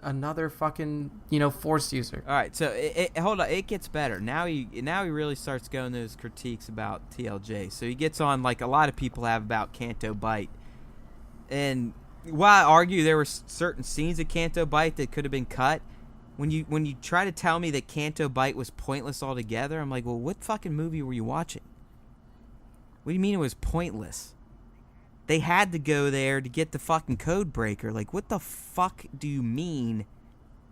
another fucking, you know, Force user. All right, so hold on. It gets better. Now he really starts going those critiques about TLJ. So he gets on like a lot of people have about Canto Bight. And while I argue there were certain scenes of Canto Bight that could have been cut, when you try to tell me that Canto Bight was pointless altogether, I'm like, well, what fucking movie were you watching? What do you mean it was pointless? They had to go there to get the fucking code breaker. Like, what the fuck do you mean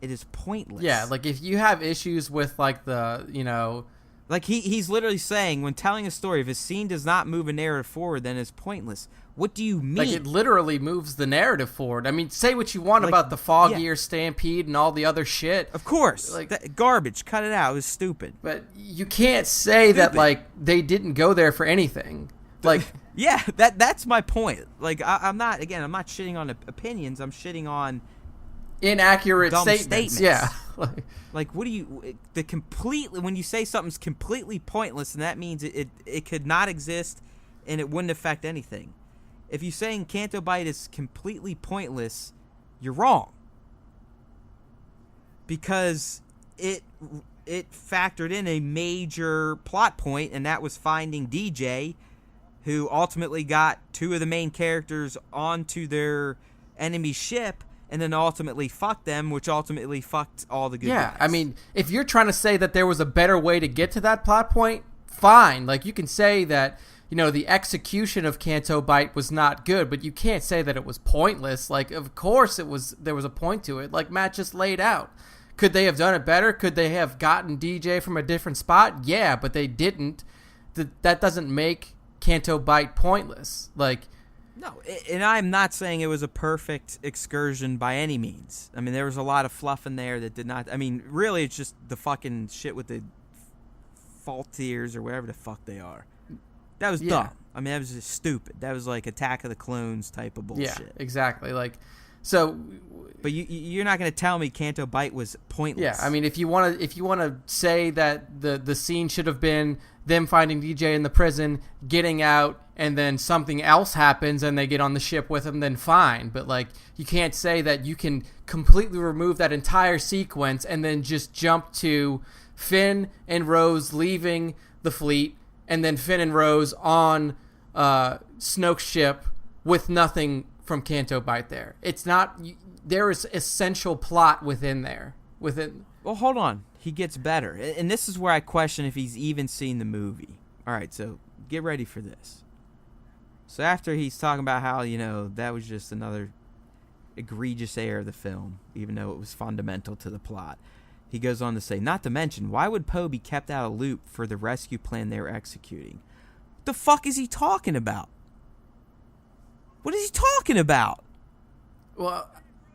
it is pointless? Yeah, like if you have issues with like the, you know, like he's literally saying when telling a story, if a scene does not move a narrative forward, then it's pointless. What do you mean? Like, it literally moves the narrative forward. I mean, say what you want about the Fog Year Stampede and all the other shit. Of course. Like, that garbage. Cut it out. It was stupid. But you can't say that, like, they didn't go there for anything. Like, yeah, that's my point. Like, I'm not shitting on opinions. I'm shitting on inaccurate statements. Yeah. Like, what do you... when you say something's completely pointless, and that means it could not exist and it wouldn't affect anything. If you're saying Canto Bight is completely pointless, you're wrong. Because it factored in a major plot point, and that was finding DJ, who ultimately got two of the main characters onto their enemy ship, and then ultimately fucked them, which ultimately fucked all the good guys. Yeah, I mean, if you're trying to say that there was a better way to get to that plot point, fine. Like, you can say that, you know, the execution of Canto Bight was not good, but you can't say that it was pointless. Like, of course there was a point to it, like Matt just laid out. Could they have done it better? Could they have gotten DJ from a different spot? Yeah, but they didn't. That doesn't make Canto Bight pointless. Like, no, and I'm not saying it was a perfect excursion by any means. I mean, there was a lot of fluff in there that did not... I mean, really, it's just the fucking shit with the faultiers or whatever the fuck they are. That was dumb. I mean, that was just stupid. That was like Attack of the Clones type of bullshit. Yeah, exactly. Like, so... But you're not going to tell me Canto Bight was pointless. Yeah, I mean, if you want to say that the scene should have been them finding DJ in the prison, getting out, and then something else happens and they get on the ship with him, then fine. But, like, you can't say that you can completely remove that entire sequence and then just jump to Finn and Rose leaving the fleet, and then Finn and Rose on Snoke's ship with nothing from Canto Bight there. It's not... There is essential plot within there. Well, hold on. He gets better. And this is where I question if he's even seen the movie. All right, so get ready for this. So after he's talking about how, you know, that was just another egregious error of the film, even though it was fundamental to the plot, he goes on to say, not to mention, why would Poe be kept out of loop for the rescue plan they were executing? What the fuck is he talking about? What is he talking about? Well...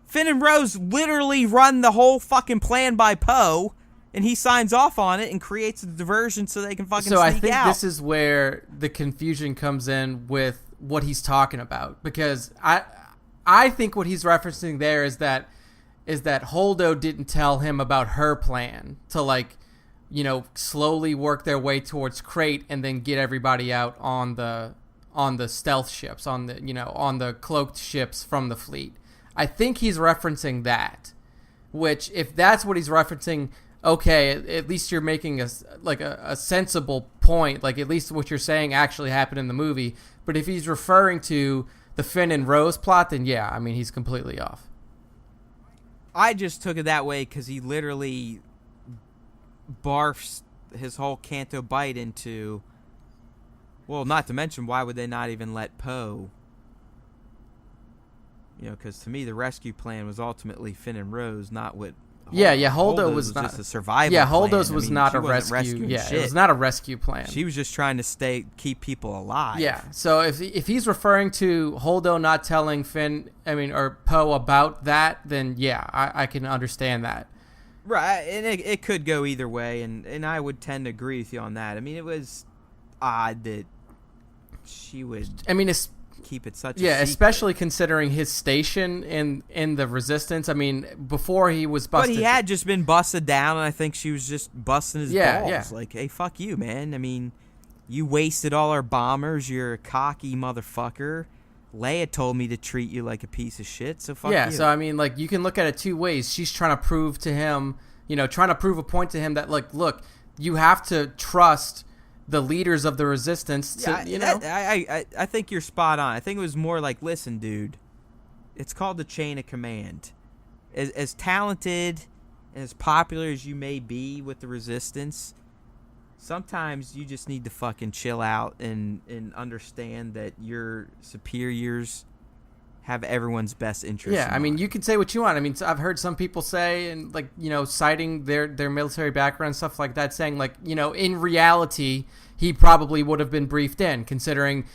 Finn and Rose literally run the whole fucking plan by Poe, and he signs off on it and creates a diversion so they can fucking sneak out. So I think this is where the confusion comes in with what he's talking about, because I think what he's referencing there is that Holdo didn't tell him about her plan to, like, you know, slowly work their way towards Crate and then get everybody out on the stealth ships, on the cloaked ships from the fleet. I think he's referencing that, which, if that's what he's referencing, okay, at least you're making a sensible point. Like, at least what you're saying actually happened in the movie. But if he's referring to the Finn and Rose plot, then yeah, I mean, he's completely off. I just took it that way because he literally barfs his whole Canto Bight into... Well, not to mention, why would they not even let Poe... You know, because to me, the rescue plan was ultimately Finn and Rose, not what Holdo was not just a survival. Yeah, plan. Holdo's was not a rescue. Yeah, shit. it was not a rescue plan. She was just trying to keep people alive. Yeah. So if he's referring to Holdo not telling Finn, or Poe about that, then yeah, I can understand that. Right, and it could go either way, and I would tend to agree with you on that. I mean, it was odd that she would. Keep it such a secret. Especially considering his station in the Resistance. I mean, before he was busted. But he had just been busted down, and I think she was just busting his balls. Yeah. Like, hey, fuck you, man. I mean, you wasted all our bombers. You're a cocky motherfucker. Leia told me to treat you like a piece of shit, so fuck you. Yeah, so I mean, like, you can look at it two ways. She's trying to prove to him, trying to prove a point to him that, like, look, you have to trust the leaders of the Resistance I think you're spot on. I think it was more like, listen, dude, it's called the chain of command. As talented and as popular as you may be with the Resistance, sometimes you just need to fucking chill out and understand that your superiors have everyone's best interest. Yeah, I mean, you can say what you want. I mean, I've heard some people say, and like, citing their military background, stuff like that, saying like, in reality, he probably would have been briefed in, considering,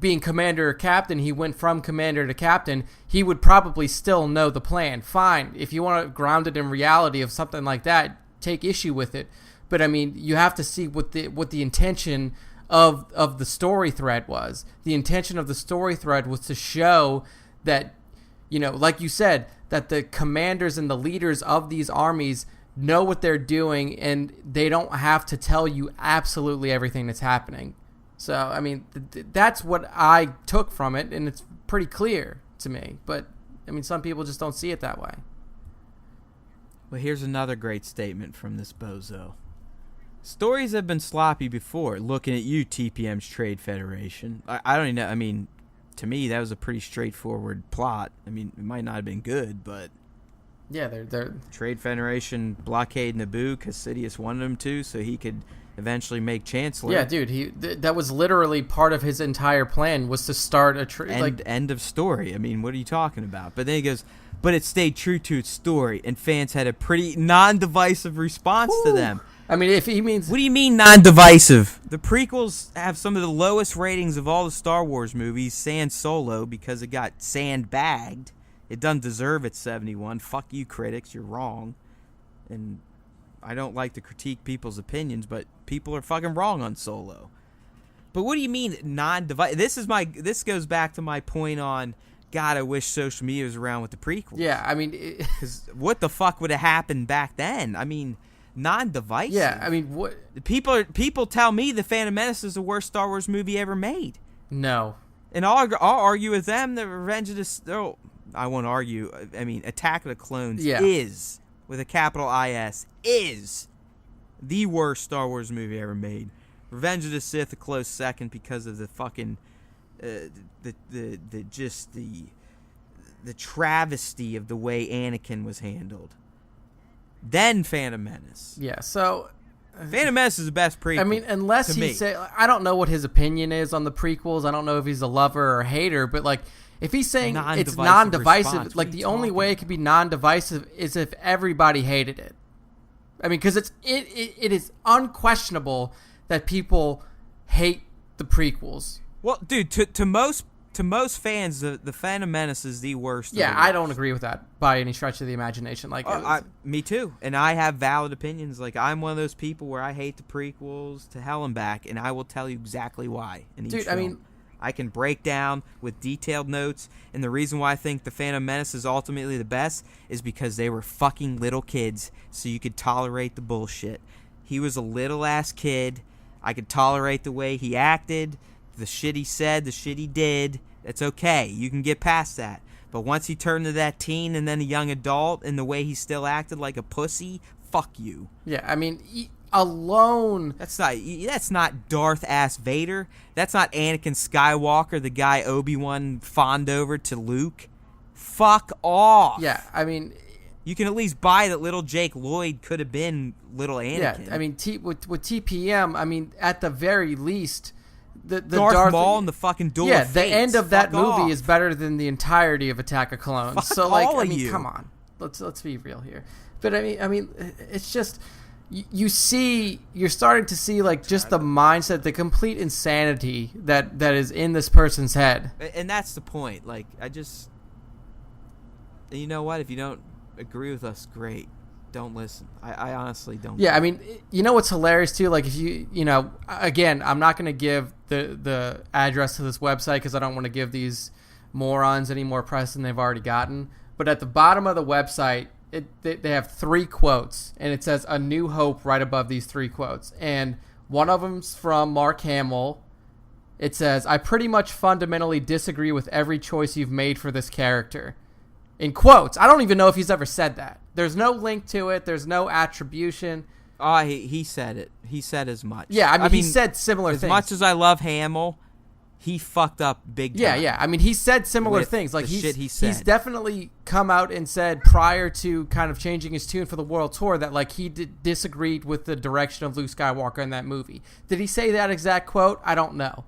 being commander or captain, he went from commander to captain, he would probably still know the plan. Fine, if you want to ground it in reality of something like that, take issue with it. But I mean, you have to see what the intention of the story thread was. The intention of the story thread was to show that, like you said, that the commanders and the leaders of these armies know what they're doing, and they don't have to tell you absolutely everything that's happening. So, I mean, that's what I took from it, and it's pretty clear to me. But, I mean, some people just don't see it that way. Well, here's another great statement from this bozo. Stories have been sloppy before. Looking at you, TPM's Trade Federation. I don't even know. I mean, to me, that was a pretty straightforward plot. I mean, it might not have been good, but yeah, they're Trade Federation blockade Naboo because Sidious wanted him to, so he could eventually make Chancellor. Yeah, dude, that was literally part of his entire plan, was to start a trade. End of story. I mean, what are you talking about? But then he goes, but it stayed true to its story, and fans had a pretty non-divisive response to them. I mean, if he means... What do you mean non-divisive? The prequels have some of the lowest ratings of all the Star Wars movies, sans Solo, because it got sandbagged. It doesn't deserve its 71. Fuck you, critics. You're wrong. And I don't like to critique people's opinions, but people are fucking wrong on Solo. But what do you mean non-divisive? This goes back to my point on, God, I wish social media was around with the prequels. Yeah, I mean... Because what the fuck would have happened back then? I mean... Non-divisive. Yeah, I mean, what people tell me The Phantom Menace is the worst Star Wars movie ever made. No, and I'll argue with them that Revenge of the... Oh, I won't argue. I mean, Attack of the Clones is, with a capital IS, is the worst Star Wars movie ever made. Revenge of the Sith a close second because of the fucking the travesty of the way Anakin was handled. Then Phantom Menace. Yeah, so... Phantom Menace is the best prequel. I mean, unless he say... I don't know what his opinion is on the prequels. I don't know if he's a lover or a hater, but, like, if he's saying it's non-divisive, like, the only way it could be non-divisive is if everybody hated it. I mean, because it is unquestionable that people hate the prequels. Well, dude, to most fans, the Phantom Menace is the worst. Yeah, I don't agree with that by any stretch of the imagination. Like, me too. And I have valid opinions. Like, I'm one of those people where I hate the prequels to hell and back, and I will tell you exactly why. In each film. I mean, I can break down with detailed notes, and the reason why I think the Phantom Menace is ultimately the best is because they were fucking little kids, so you could tolerate the bullshit. He was a little ass kid. I could tolerate the way he acted. The shit he said, the shit he did, it's okay. You can get past that. But once he turned to that teen and then a young adult and the way he still acted like a pussy, fuck you. Yeah, I mean, alone... That's not Darth-ass Vader. That's not Anakin Skywalker, the guy Obi-Wan fawned over to Luke. Fuck off. Yeah, I mean... You can at least buy that little Jake Lloyd could have been little Anakin. Yeah, I mean, with TPM, I mean, at the very least... The Darth Maul and the fucking Duel of Fates. The end of that movie off. is better than the entirety of Attack of Clones. Fuck so, like, all I mean, you. come on. let's be real here. But I mean, it's just you're starting to see like just the mindset, the complete insanity that is in this person's head. And that's the point. Like, you know what? If you don't agree with us, great. Don't listen. I honestly don't. Yeah, I mean, you know what's hilarious too? Like, if you know, again, I'm not going to give the address to this website because I don't want to give these morons any more press than they've already gotten. But at the bottom of the website, they have 3 quotes, and it says "A New Hope" right above these 3 quotes. And one of them's from Mark Hamill. It says, "I pretty much fundamentally disagree with every choice you've made for this character." In quotes. I don't even know if he's ever said that. There's no link to it. There's no attribution. Oh, he said it. He said as much. Yeah, I mean he said similar things. As much as I love Hamill, he fucked up big time. Yeah. I mean, he said similar things. Like, shit he said. He's definitely come out and said prior to kind of changing his tune for the world tour that, like, he disagreed with the direction of Luke Skywalker in that movie. Did he say that exact quote? I don't know.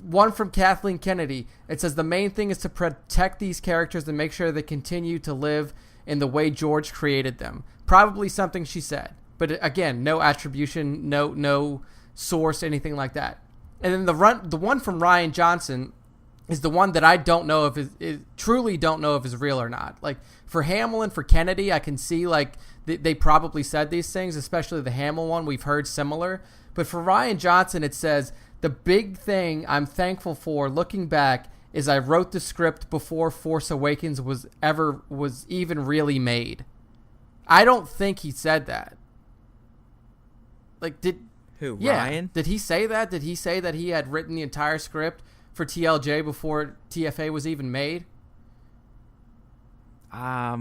One from Kathleen Kennedy. It says, "The main thing is to protect these characters and make sure they continue to live in the way George created them." Probably something she said. But again, no attribution, no source, anything like that. And then the one from Ryan Johnson is the one that I don't know if truly don't know if is real or not. Like, for Hamill and for Kennedy, I can see like they probably said these things, especially the Hamill one. We've heard similar. But for Ryan Johnson, it says, "The big thing I'm thankful for looking back is I wrote the script before Force Awakens was even really made." I don't think he said that. Like, Ryan? Did he say that? Did he say that he had written the entire script for TLJ before TFA was even made? I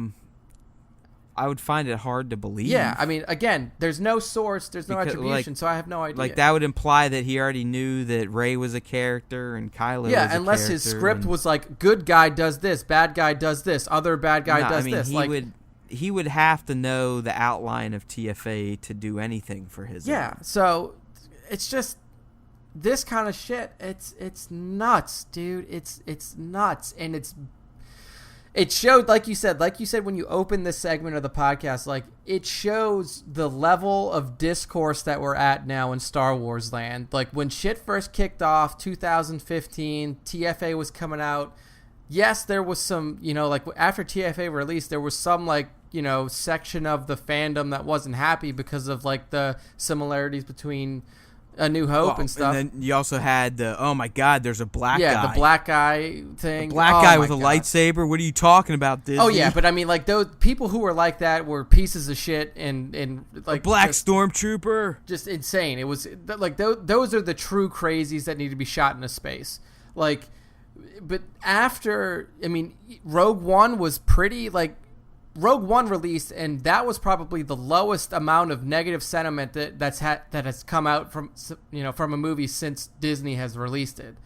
would find it hard to believe. Yeah, I mean, again, there's no source, there's no attribution, so I have no idea. Like, that would imply that he already knew that Rey was a character and Kylo was a character. Yeah, unless his script was like, good guy does this, bad guy does this, other bad guy does this. He would have to know the outline of TFA to do anything for his own. So it's just this kind of shit. It's nuts, dude. It's nuts, and it showed, like you said when you open this segment of the podcast, like, it shows the level of discourse that we're at now in Star Wars land. Like, when shit first kicked off, 2015, TFA was coming out. Yes, there was some, like, after TFA released, there was some, like, section of the fandom that wasn't happy because of, like, the similarities between A New Hope and stuff. And then you also had the, oh my God, there's a black guy. Yeah, the black guy thing. A black guy with a lightsaber. What are you talking about, Disney? Oh yeah, but I mean, like, those people who were like that were pieces of shit and like, a black stormtrooper. Just insane. It was like those are the true crazies that need to be shot into space. Like, but after, I mean, Rogue One was pretty, like, Rogue One released, and that was probably the lowest amount of negative sentiment that has come out from a movie since Disney has released it.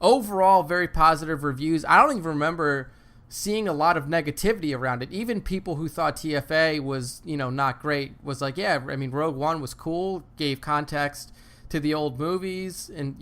Overall, very positive reviews. I don't even remember seeing a lot of negativity around it. Even people who thought TFA was, not great was like, yeah, I mean, Rogue One was cool, gave context to the old movies, and,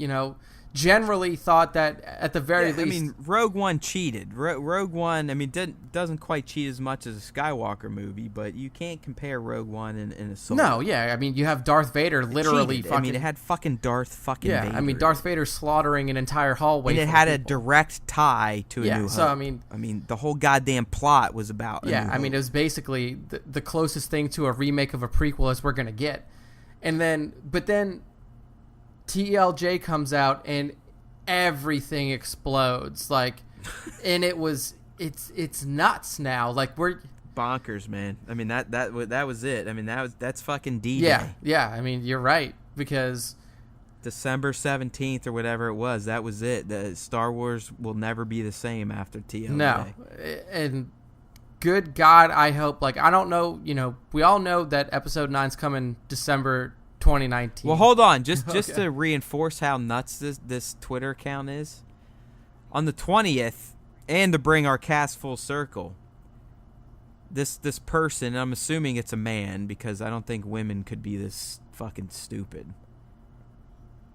generally thought that at the very least. I mean, Rogue One cheated. Rogue One, I mean, doesn't quite cheat as much as a Skywalker movie, but you can't compare Rogue One and Ahsoka. No, yeah, I mean, you have Darth Vader literally fucking. I mean, it had fucking Darth fucking Vader. Yeah, I mean, Darth Vader slaughtering an entire hallway. And it had a direct tie to A New Hope. So I mean, the whole goddamn plot was about. Yeah, I mean, it was basically the closest thing to a remake of a prequel as we're gonna get, but then TLJ comes out and everything explodes, like, and it's nuts now. Like, we're bonkers, man. I mean, that was it. I mean, that's fucking D-Day. Yeah. I mean, you're right, because December 17th or whatever it was, that was it. The Star Wars will never be the same after TLJ. No, and good God, I hope. Like, I don't know. We all know that Episode 9's coming December 2019. Well, hold on. Just to reinforce how nuts this Twitter account is. On the 20th, and to bring our cast full circle, this person, I'm assuming it's a man because I don't think women could be this fucking stupid.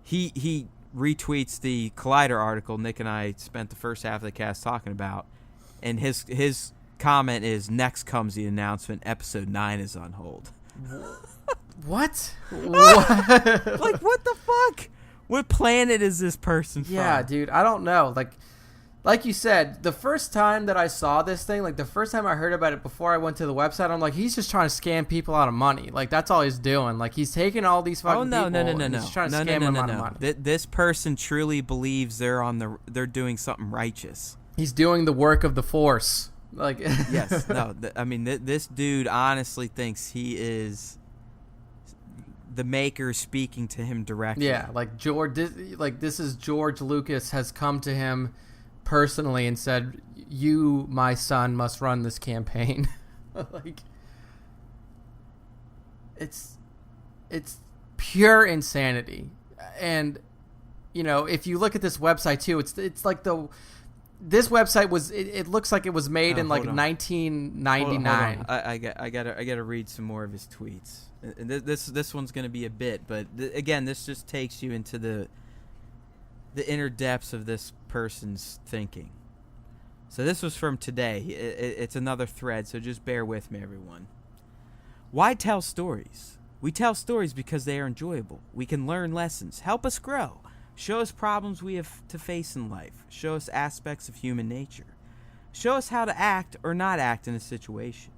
He retweets the Collider article Nick and I spent the first half of the cast talking about, and his comment is, next comes the announcement, episode 9 is on hold. What? What? Like, what the fuck? What planet is this person from? Yeah, dude, I don't know. Like you said, the first time that I saw this thing, like the first time I heard about it before I went to the website, I'm like, he's just trying to scam people out of money. Like, that's all he's doing. Like, he's taking all these fucking people and he's trying to scam them out of money. This person truly believes they're doing something righteous. He's doing the work of the Force. Like, yes, no, I mean, this dude honestly thinks he is the maker speaking to him directly. Yeah, like this is George Lucas has come to him personally and said, "You, my son, must run this campaign." Like, it's pure insanity. And if you look at this website too, it's like this website was. It looks like it was made in like 1999. Hold on. I gotta read some more of his tweets. This one's gonna be a bit, but again, this just takes you into the inner depths of this person's thinking. So this was from today. It's another thread, so just bear with me, everyone. Why tell stories? We tell stories because they are enjoyable. We can learn lessons, help us grow, show us problems we have to face in life, show us aspects of human nature, show us how to act or not act in a situation.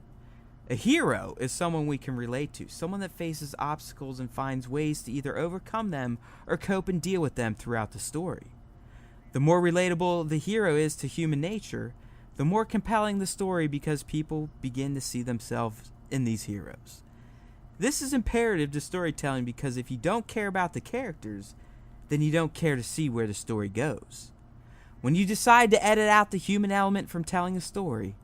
A hero is someone we can relate to, someone that faces obstacles and finds ways to either overcome them or cope and deal with them throughout the story. The more relatable the hero is to human nature, the more compelling the story because people begin to see themselves in these heroes. This is imperative to storytelling because if you don't care about the characters, then you don't care to see where the story goes. When you decide to edit out the human element from telling a story,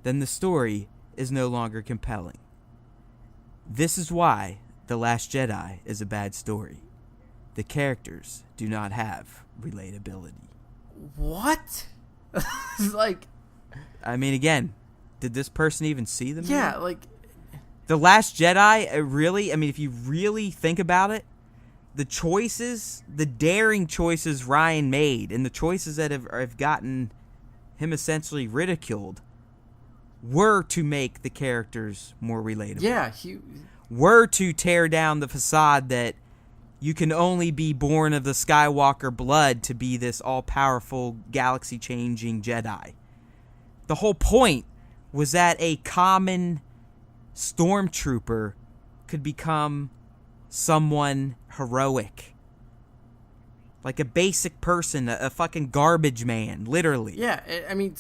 then the story is no longer compelling. This is why The Last Jedi is a bad story. The characters do not have relatability. What? Like, I mean, again, did this person even see the movie? Yeah, like, The Last Jedi, really, I mean, if you really think about it, the choices, the daring choices Ryan made, and the choices that have gotten him essentially ridiculed, were to make the characters more relatable. Yeah, were to tear down the facade that you can only be born of the Skywalker blood to be this all-powerful, galaxy-changing Jedi. The whole point was that a common stormtrooper could become someone heroic. Like a basic person, a fucking garbage man, literally. Yeah, I mean,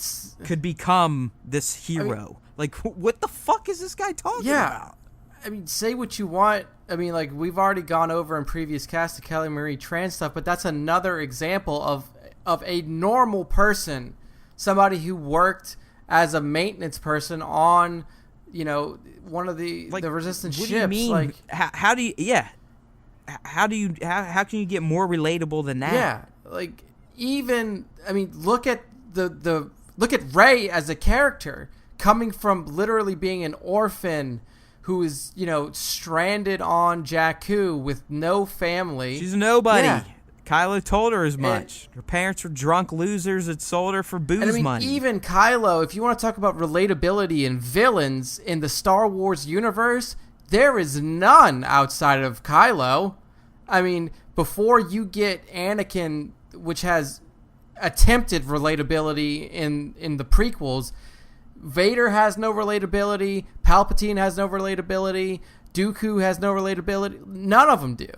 could become this hero. I mean, like, what the fuck is this guy talking about? I mean, say what you want. I mean, like, we've already gone over in previous casts the Kelly Marie Tran stuff, but that's another example of a normal person, somebody who worked as a maintenance person on, one of the resistance ships. What do you mean? Like, how do you? Yeah. How can you get more relatable than that? Yeah, like, even, I mean, look at look at Rey as a character coming from literally being an orphan who is, stranded on Jakku with no family. She's a nobody. Yeah. Kylo told her as much. Her parents were drunk losers that sold her for booze money. Even Kylo, if you want to talk about relatability and villains in the Star Wars universe, there is none outside of Kylo. I mean, before you get Anakin, which has attempted relatability in the prequels, Vader has no relatability, Palpatine has no relatability, Dooku has no relatability. None of them do.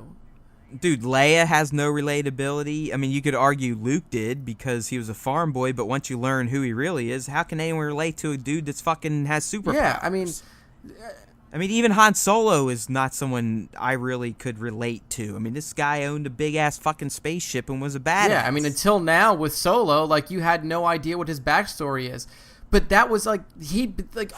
Dude, Leia has no relatability. I mean, you could argue Luke did because he was a farm boy, but once you learn who he really is, how can anyone relate to a dude that's fucking has superpowers? Yeah, I mean, even Han Solo is not someone I really could relate to. I mean, this guy owned a big-ass fucking spaceship and was a badass. Yeah, I mean, until now with Solo, like, you had no idea what his backstory is. But that was, like,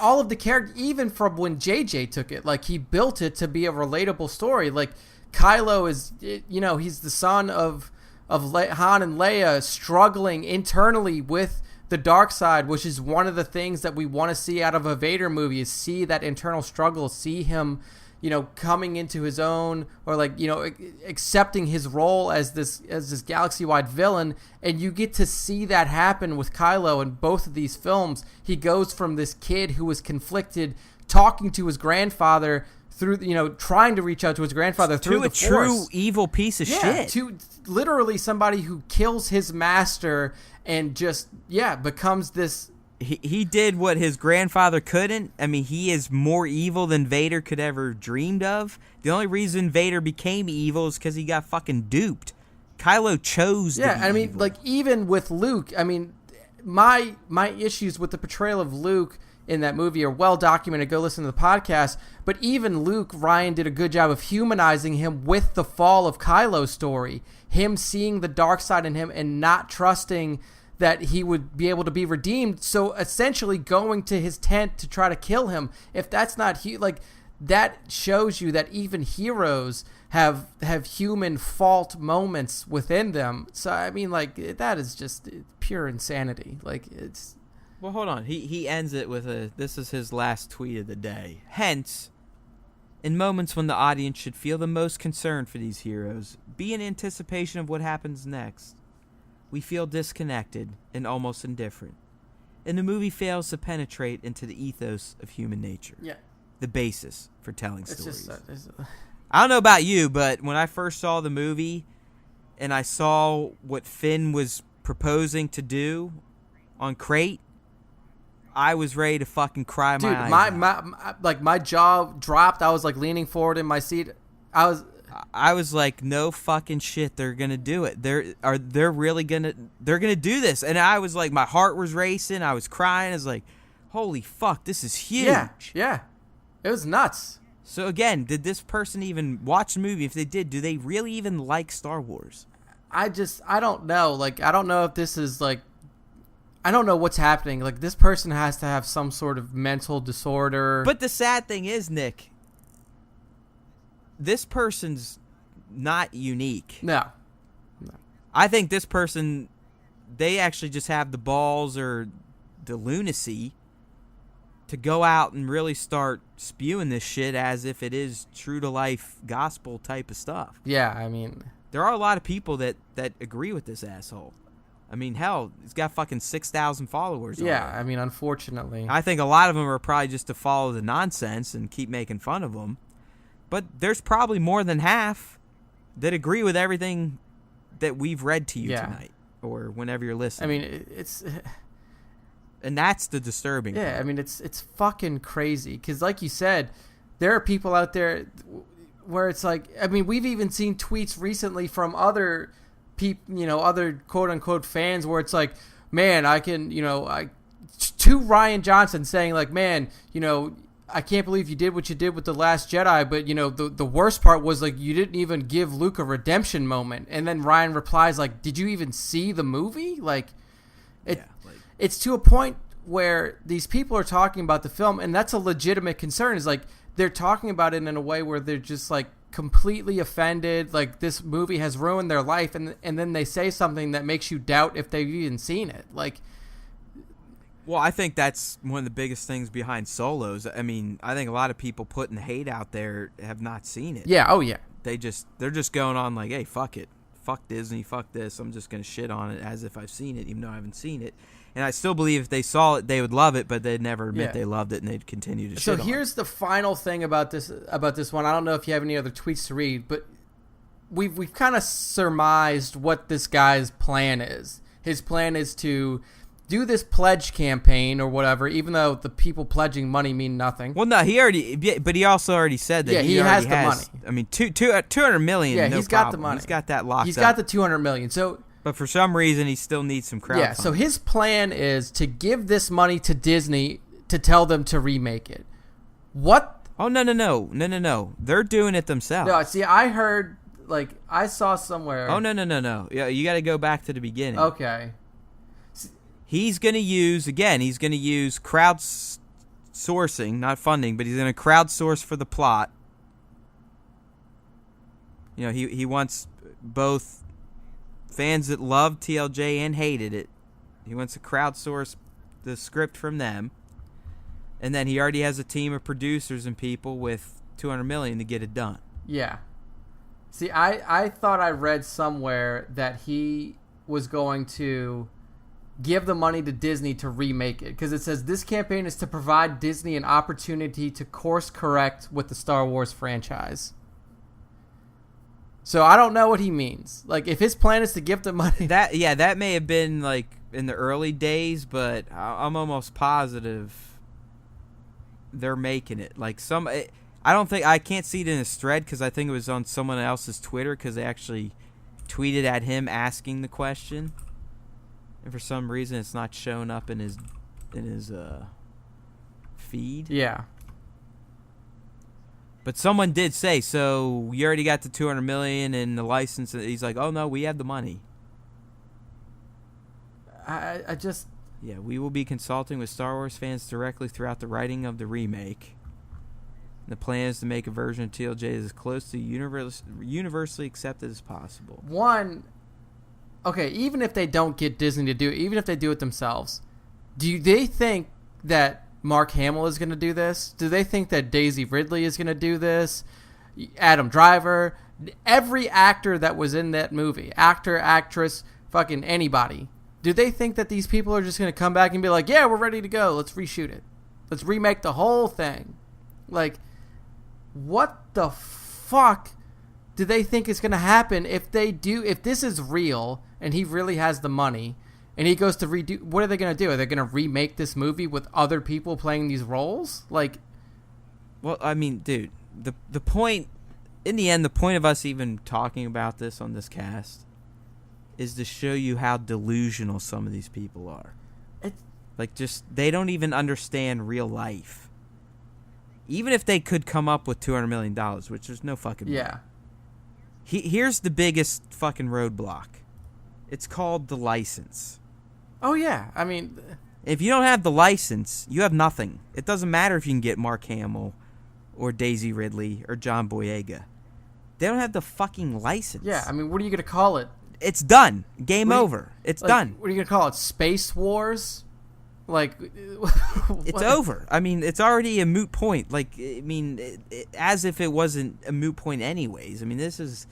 all of the characters, even from when JJ took it, like, he built it to be a relatable story. Like, Kylo is, he's the son of Han and Leia struggling internally with the dark side, which is one of the things that we want to see out of a Vader movie, is see that internal struggle, see him, coming into his own, or like, accepting his role as this galaxy-wide villain. And you get to see that happen with Kylo in both of these films. He goes from this kid who was conflicted, talking to his grandfather through, trying to reach out to his grandfather through the Force. To a true evil piece of shit. To literally somebody who kills his master and just, becomes this. He did what his grandfather couldn't. I mean, he is more evil than Vader could ever dreamed of. The only reason Vader became evil is because he got fucking duped. Kylo chose to be I mean, evil. like, even with Luke, I mean, my issues with the portrayal of Luke in that movie are well documented. Go listen to the podcast. But even Luke, Ryan did a good job of humanizing him with the fall of Kylo's story. Him seeing the dark side in him and not trusting that he would be able to be redeemed. So essentially going to his tent to try to kill him. If that's not that shows you that even heroes have human fault moments within them. So I mean, like, that is just pure insanity. Like, it's. Well, hold on. He ends it with this is his last tweet of the day. Hence, in moments when the audience should feel the most concern for these heroes, be in anticipation of what happens next, we feel disconnected and almost indifferent. And the movie fails to penetrate into the ethos of human nature. Yeah. The basis for telling stories. I don't know about you, but when I first saw the movie and I saw what Finn was proposing to do on Crate, I was ready to fucking cry my eyes out. My jaw dropped. I was like leaning forward in my seat. I was like, no fucking shit, they're gonna do it. They're gonna do this. And I was like, my heart was racing. I was crying. I was like, holy fuck, this is huge. Yeah. It was nuts. So again, did this person even watch the movie? If they did, do they really even like Star Wars? I don't know. Like, I don't know if this is like, I don't know what's happening. Like, this person has to have some sort of mental disorder. But the sad thing is, Nick, this person's not unique. No. I think this person, they actually just have the balls or the lunacy to go out and really start spewing this shit as if it is true to life gospel type of stuff. Yeah, I mean, there are a lot of people that agree with this asshole. I mean, hell, he's got fucking 6,000 followers. Yeah, I mean, unfortunately. I think a lot of them are probably just to follow the nonsense and keep making fun of them. But there's probably more than half that agree with everything that we've read to you tonight or whenever you're listening. I mean, it's... And that's the disturbing part. I mean, it's fucking crazy. Because like you said, there are people out there where it's like... I mean, we've even seen tweets recently from other people, other quote-unquote fans where it's like, man, I can, to Ryan Johnson saying like, man, I can't believe you did what you did with The Last Jedi, but, the worst part was, like, you didn't even give Luke a redemption moment. And then Ryan replies, like, did you even see the movie? Like, it's to a point where these people are talking about the film, and that's a legitimate concern, is, like, they're talking about it in a way where they're just, like, completely offended, like, this movie has ruined their life, and then they say something that makes you doubt if they've even seen it. Like... Well, I think that's one of the biggest things behind Solos. I mean, I think a lot of people putting hate out there have not seen it. Yeah, oh yeah. They're just going on like, hey, fuck it. Fuck Disney, fuck this. I'm just going to shit on it as if I've seen it, even though I haven't seen it. And I still believe if they saw it, they would love it, but they'd never admit they loved it, and they'd continue to shit on it. So here's the final thing about this one. I don't know if you have any other tweets to read, but we've kind of surmised what this guy's plan is. His plan is to do this pledge campaign or whatever, even though the people pledging money mean nothing. Well, no, he also already said that he has the money. I mean, $200 million. Yeah, no he's problem. got the money. He's got that locked up. He's got the $200 million. But for some reason, he still needs some crowdfunding. Yeah, so his plan is to give this money to Disney to tell them to remake it. What? Oh, no. They're doing it themselves. No, see, I heard, like, I saw somewhere. Oh, no. Yeah, you got to go back to the beginning. Okay. He's going to use crowdsourcing, not funding, but he's going to crowdsource for the plot. He wants both fans that loved TLJ and hated it. He wants to crowdsource the script from them. And then he already has a team of producers and people with $200 million to get it done. Yeah. See, I thought I read somewhere that he was going to give the money to Disney to remake it, because it says this campaign is to provide Disney an opportunity to course correct with the Star Wars franchise. So I don't know what he means. Like, if his plan is to give the money, that may have been like in the early days, but I'm almost positive they're making it. Like I can't see it in his thread because I think it was on someone else's Twitter, because they actually tweeted at him asking the question, and for some reason it's not showing up in his feed. Yeah. But someone did say, so you already got the $200 million and the license. He's like, oh no, we have the money. I just... Yeah, we will be consulting with Star Wars fans directly throughout the writing of the remake. The plan is to make a version of TLJ as close to universally accepted as possible. One, okay, even if they don't get Disney to do it, even if they do it themselves, do they think that Mark Hamill is going to do this? Do they think that Daisy Ridley is going to do this? Adam Driver? Every actor that was in that movie, actor, actress, fucking anybody, do they think that these people are just going to come back and be like, yeah, we're ready to go, let's reshoot it, let's remake the whole thing? Like, what the fuck do they think is going to happen if this is real and he really has the money and he goes to redo? What are they going to do? Are they going to remake this movie with other people playing these roles? Like, well, I mean, dude, the point, in the end, the point of us even talking about this on this cast is to show you how delusional some of these people are. Like, just, they don't even understand real life. Even if they could come up with $200 million, which there's no fucking way. Yeah. Here's the biggest fucking roadblock. It's called the license. Oh, yeah. I mean, if you don't have the license, you have nothing. It doesn't matter if you can get Mark Hamill or Daisy Ridley or John Boyega. They don't have the fucking license. Yeah, I mean, what are you going to call it? It's done. Game over. It's done. What are you going to call it? Space Wars? Like, it's over. I mean, it's already a moot point. Like, I mean, as if it wasn't a moot point anyways. I mean, this is,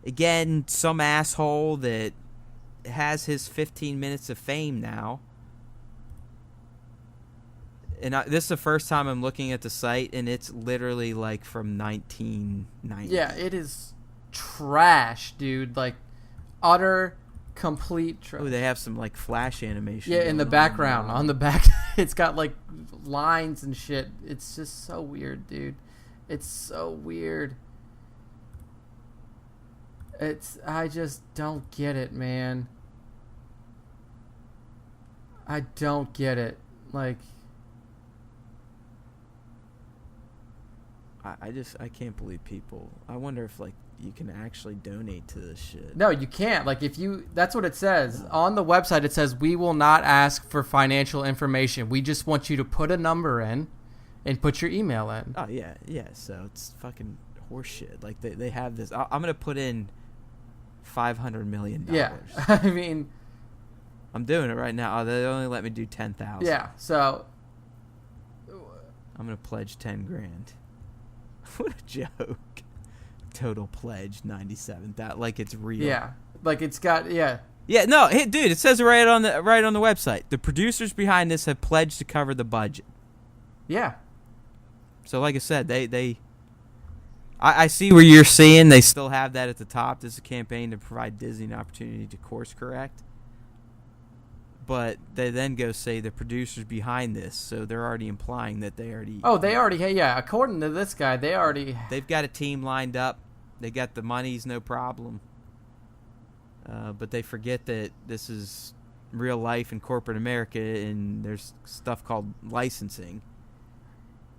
again, some asshole that has his 15 minutes of fame now. And this is the first time I'm looking at the site, and it's literally, like, from 1990. Yeah, it is trash, dude. Like, utter... complete trash. Oh, they have some like flash animation. Yeah, in the background. On the back, it's got like lines and shit. It's just so weird, dude. It's so weird. I just don't get it, man. I don't get it. Like, I can't believe people. I wonder if like you can actually donate to this shit. No, you can't. Like, that's what it says. On the website, it says, we will not ask for financial information. We just want you to put a number in and put your email in. Oh, yeah. Yeah, so it's fucking horseshit. Like, they have this. I'm going to put in $500 million. Yeah. I mean, I'm doing it right now. They only let me do 10,000. Yeah, so I'm going to pledge 10 grand. What a joke. Total pledge 97. That like it's real. Yeah, like it's got Yeah, no, hey, dude, it says it right on the website. The producers behind this have pledged to cover the budget. Yeah. So like I said, I see where you're seeing they still have that at the top. This is a campaign to provide Disney an opportunity to course correct. But they then go say the producers behind this, so they're already implying that they already... Oh, they already... Yeah, according to this guy, they've got a team lined up. They got the monies, no problem. But they forget that this is real life in corporate America, and there's stuff called licensing.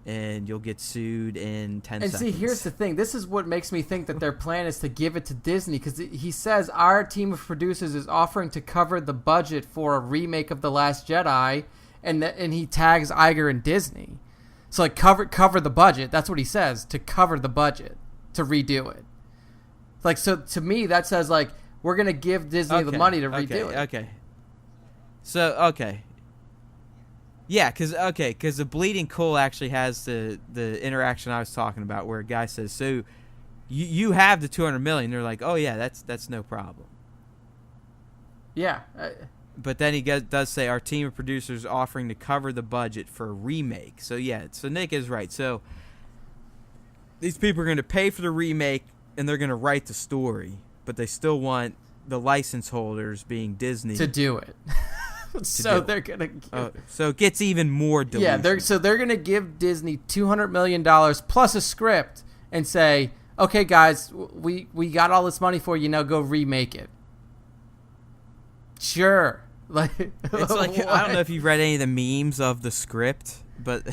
And you'll get sued in 10 seconds. And see, here's the thing. This is what makes me think that their plan is to give it to Disney, because he says, our team of producers is offering to cover the budget for a remake of The Last Jedi, and he tags Iger and Disney. So, like, cover the budget. That's what he says, to cover the budget, to redo it. Like, so to me, that says, like, we're going to give Disney the money to redo it. Okay. So, okay. Yeah, because the bleeding cool actually has the interaction I was talking about, where a guy says, "So, you have the $200 million." They're like, "Oh yeah, that's no problem." Yeah. But then he does say, "Our team of producers offering to cover the budget for a remake." So yeah, so Nick is right. So these people are going to pay for the remake and they're going to write the story, but they still want the license holders, being Disney, to do it. So they're gonna. So it gets even more delusional. Yeah, they're gonna give Disney $200 million plus a script and say, "Okay, guys, we got all this money for you. Now go remake it." Sure. Like, it's like, I don't know if you've read any of the memes of the script, but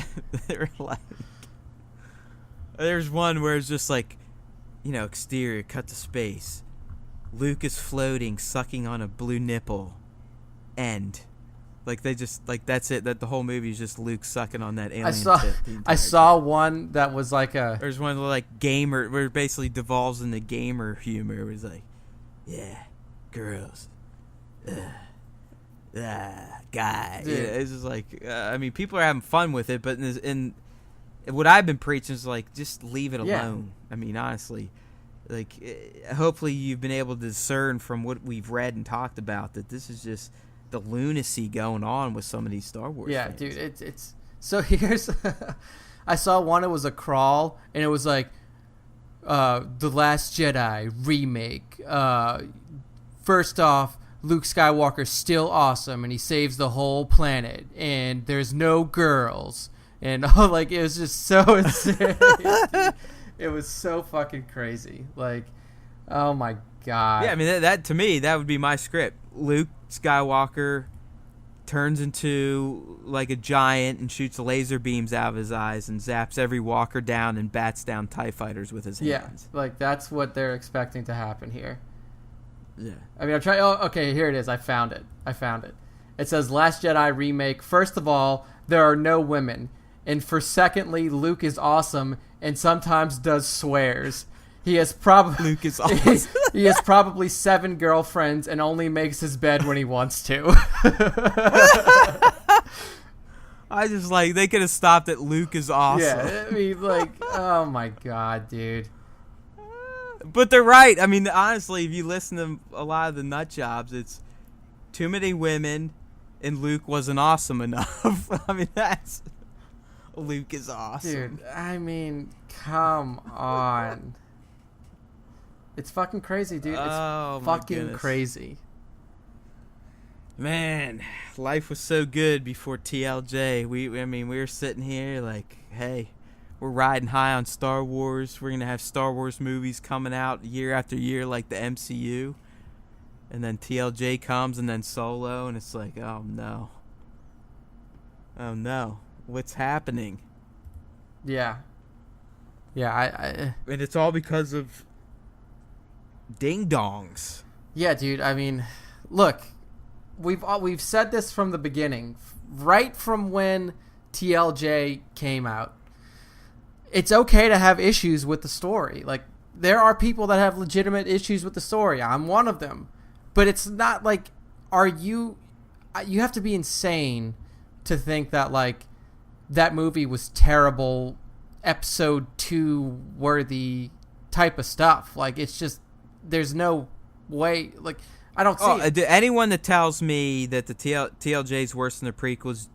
they're like, there's one where it's just like, exterior cut to space, Luke is floating, sucking on a blue nipple. End. Like, they just, like, that's it. That the whole movie is just Luke sucking on that alien tit. I saw one that was like a. There's one like gamer, where it basically devolves into gamer humor. It was like, yeah, girls, guy. Yeah, it's just like, I mean, people are having fun with it, but in what I've been preaching is like, just leave it alone. I mean, honestly. Like, hopefully you've been able to discern from what we've read and talked about that this is just the lunacy going on with some of these Star Wars fans. Dude, it's so here's I saw one. It was a crawl, and it was like The Last Jedi remake. First off, Luke Skywalker's still awesome, and he saves the whole planet, and there's no girls, and like, it was just so insane. It was so fucking crazy. Like, oh my god. Yeah, I mean, that to me, that would be my script. Luke Skywalker turns into like a giant and shoots laser beams out of his eyes and zaps every walker down and bats down TIE fighters with his hands. Yeah, like, that's what they're expecting to happen here. Yeah. I mean, I'm trying. Oh, okay, here it is. I found it. It says Last Jedi remake. First of all, there are no women. And for secondly, Luke is awesome and sometimes does swears. He has probably Luke is awesome. He has probably 7 girlfriends and only makes his bed when he wants to. I just like, they could have stopped at Luke is awesome. Yeah, I mean, like, oh my god, dude. But they're right. I mean, honestly, if you listen to a lot of the nut jobs, it's too many women and Luke wasn't awesome enough. I mean, that's... Luke is awesome. Dude, I mean, come on. It's fucking crazy, dude. It's fucking crazy. Man, life was so good before TLJ. We were sitting here like, hey, we're riding high on Star Wars. We're going to have Star Wars movies coming out year after year like the MCU. And then TLJ comes, and then Solo, and it's like, oh no. Oh no. What's happening? Yeah. Yeah, and it's all because of ding-dongs. Yeah, dude, I mean, look, we've said this from the beginning, right from when TLJ came out. It's okay to have issues with the story. Like, there are people that have legitimate issues with the story. I'm one of them. But it's not like, you have to be insane to think that, like, that movie was terrible, episode 2 worthy type of stuff. Like, it's just, there's no way, like, I don't see it. Anyone that tells me that the TLJ is worse than the prequels,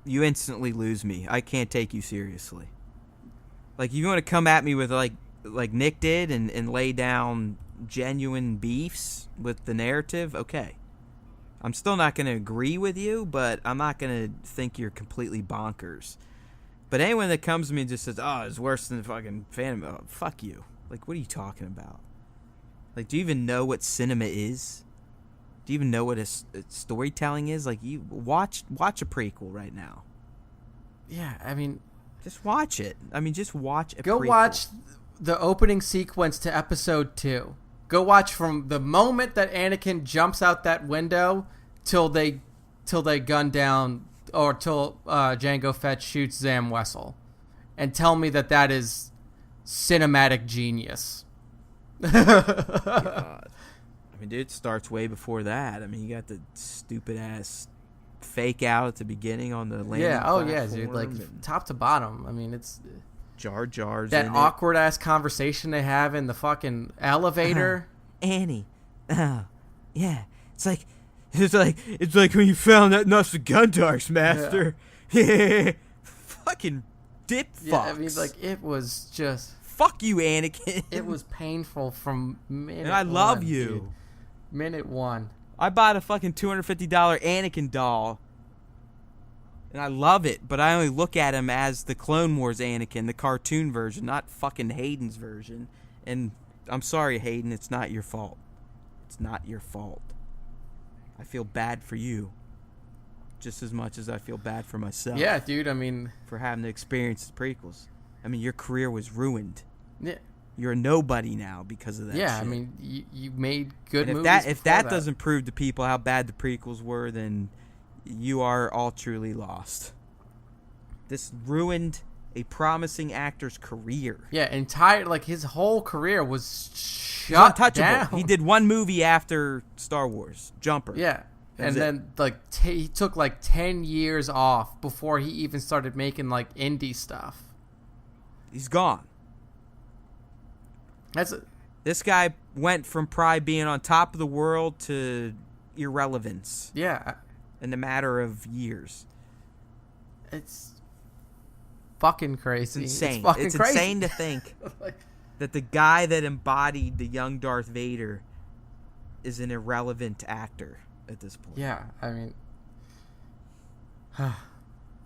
you instantly lose me. I can't take you seriously. Like, you want to come at me with, like Nick did and lay down genuine beefs with the narrative, okay. I'm still not going to agree with you, but I'm not going to think you're completely bonkers. But anyone that comes to me and just says, oh, it's worse than the fucking Phantom, oh, fuck you. Like, what are you talking about? Like, do you even know what cinema is? Do you even know what a storytelling is? Like, you watch a prequel right now. Yeah, I mean... Just watch it. I mean, just watch a prequel. Go watch the opening sequence to episode 2. Go watch from the moment that Anakin jumps out that window till they gun down, or till Jango Fett shoots Zam Wessel, and tell me that is cinematic genius. God. I mean, dude, it starts way before that. I mean, you got the stupid ass fake out at the beginning on the landing Yeah. Oh platform. yeah, dude. Like and top to bottom. I mean, it's Jar Jar's that in awkward ass conversation they have in the fucking elevator. Annie. Yeah. It's like when you found that nuts of Gundark's master. Yeah. Fucking dip fucks. Yeah, I mean, like it was just. Fuck you, Anakin. It was painful from minute. And I love one, you. dude. Minute one. I bought a fucking $250 Anakin doll. And I love it, but I only look at him as the Clone Wars Anakin, the cartoon version, not fucking Hayden's version. And I'm sorry, Hayden, it's not your fault. It's not your fault. I feel bad for you. Just as much as I feel bad for myself. Yeah, dude, I mean... For having to experience the prequels. I mean, your career was ruined. Yeah. You're a nobody now because of that Yeah, shit. I mean, you made good and movies if before that doesn't prove to people how bad the prequels were, then you are all truly lost. This ruined a promising actor's career. Yeah, like his whole career was He's shut untouchable. down. He did one movie after Star Wars, Jumper. Yeah. That was And then like he took like 10 years off before he even started making like indie stuff. He's gone. This guy went from probably being on top of the world to irrelevance. Yeah. In the matter of years. It's fucking crazy. It's insane. It's crazy. Insane to think that the guy that embodied the young Darth Vader is an irrelevant actor at this point. Yeah, I mean,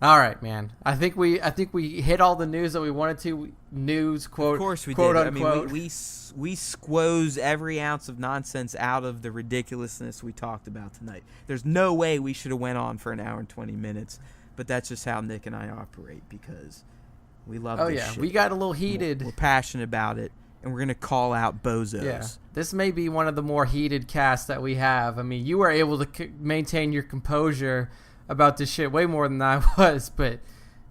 all right, man. I think we hit all the news that we wanted to. News, quote. Of course we quote, did. Unquote. I mean, we squoze every ounce of nonsense out of the ridiculousness we talked about tonight. There's no way we should have went on for an hour and 20 minutes, but that's just how Nick and I operate because we love this shit. We got a little heated. We're passionate about it, and we're going to call out bozos. Yeah, this may be one of the more heated casts that we have. I mean, you were able to maintain your composure about this shit way more than I was, but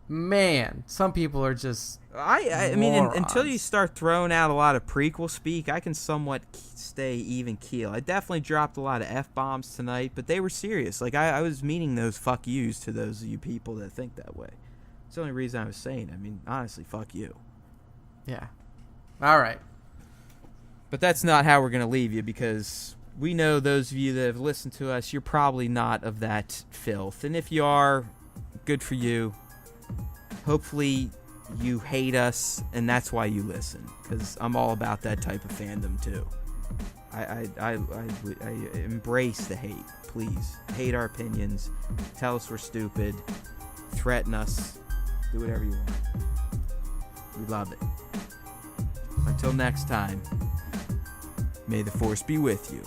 man, some people are just I mean, until you start throwing out a lot of prequel speak, I can somewhat stay even keel. I definitely dropped a lot of F-bombs tonight, but they were serious. Like, I was meaning those fuck yous to those of you people that think that way. It's the only reason I was saying it. I mean, honestly, fuck you. Yeah. All right. But that's not how we're going to leave you, because we know those of you that have listened to us, you're probably not of that filth. And if you are, good for you. Hopefully you hate us, and that's why you listen, because I'm all about that type of fandom too. I embrace the hate. Please hate our opinions, tell us we're stupid, threaten us, do whatever you want. We love it. Until next time, may the force be with you.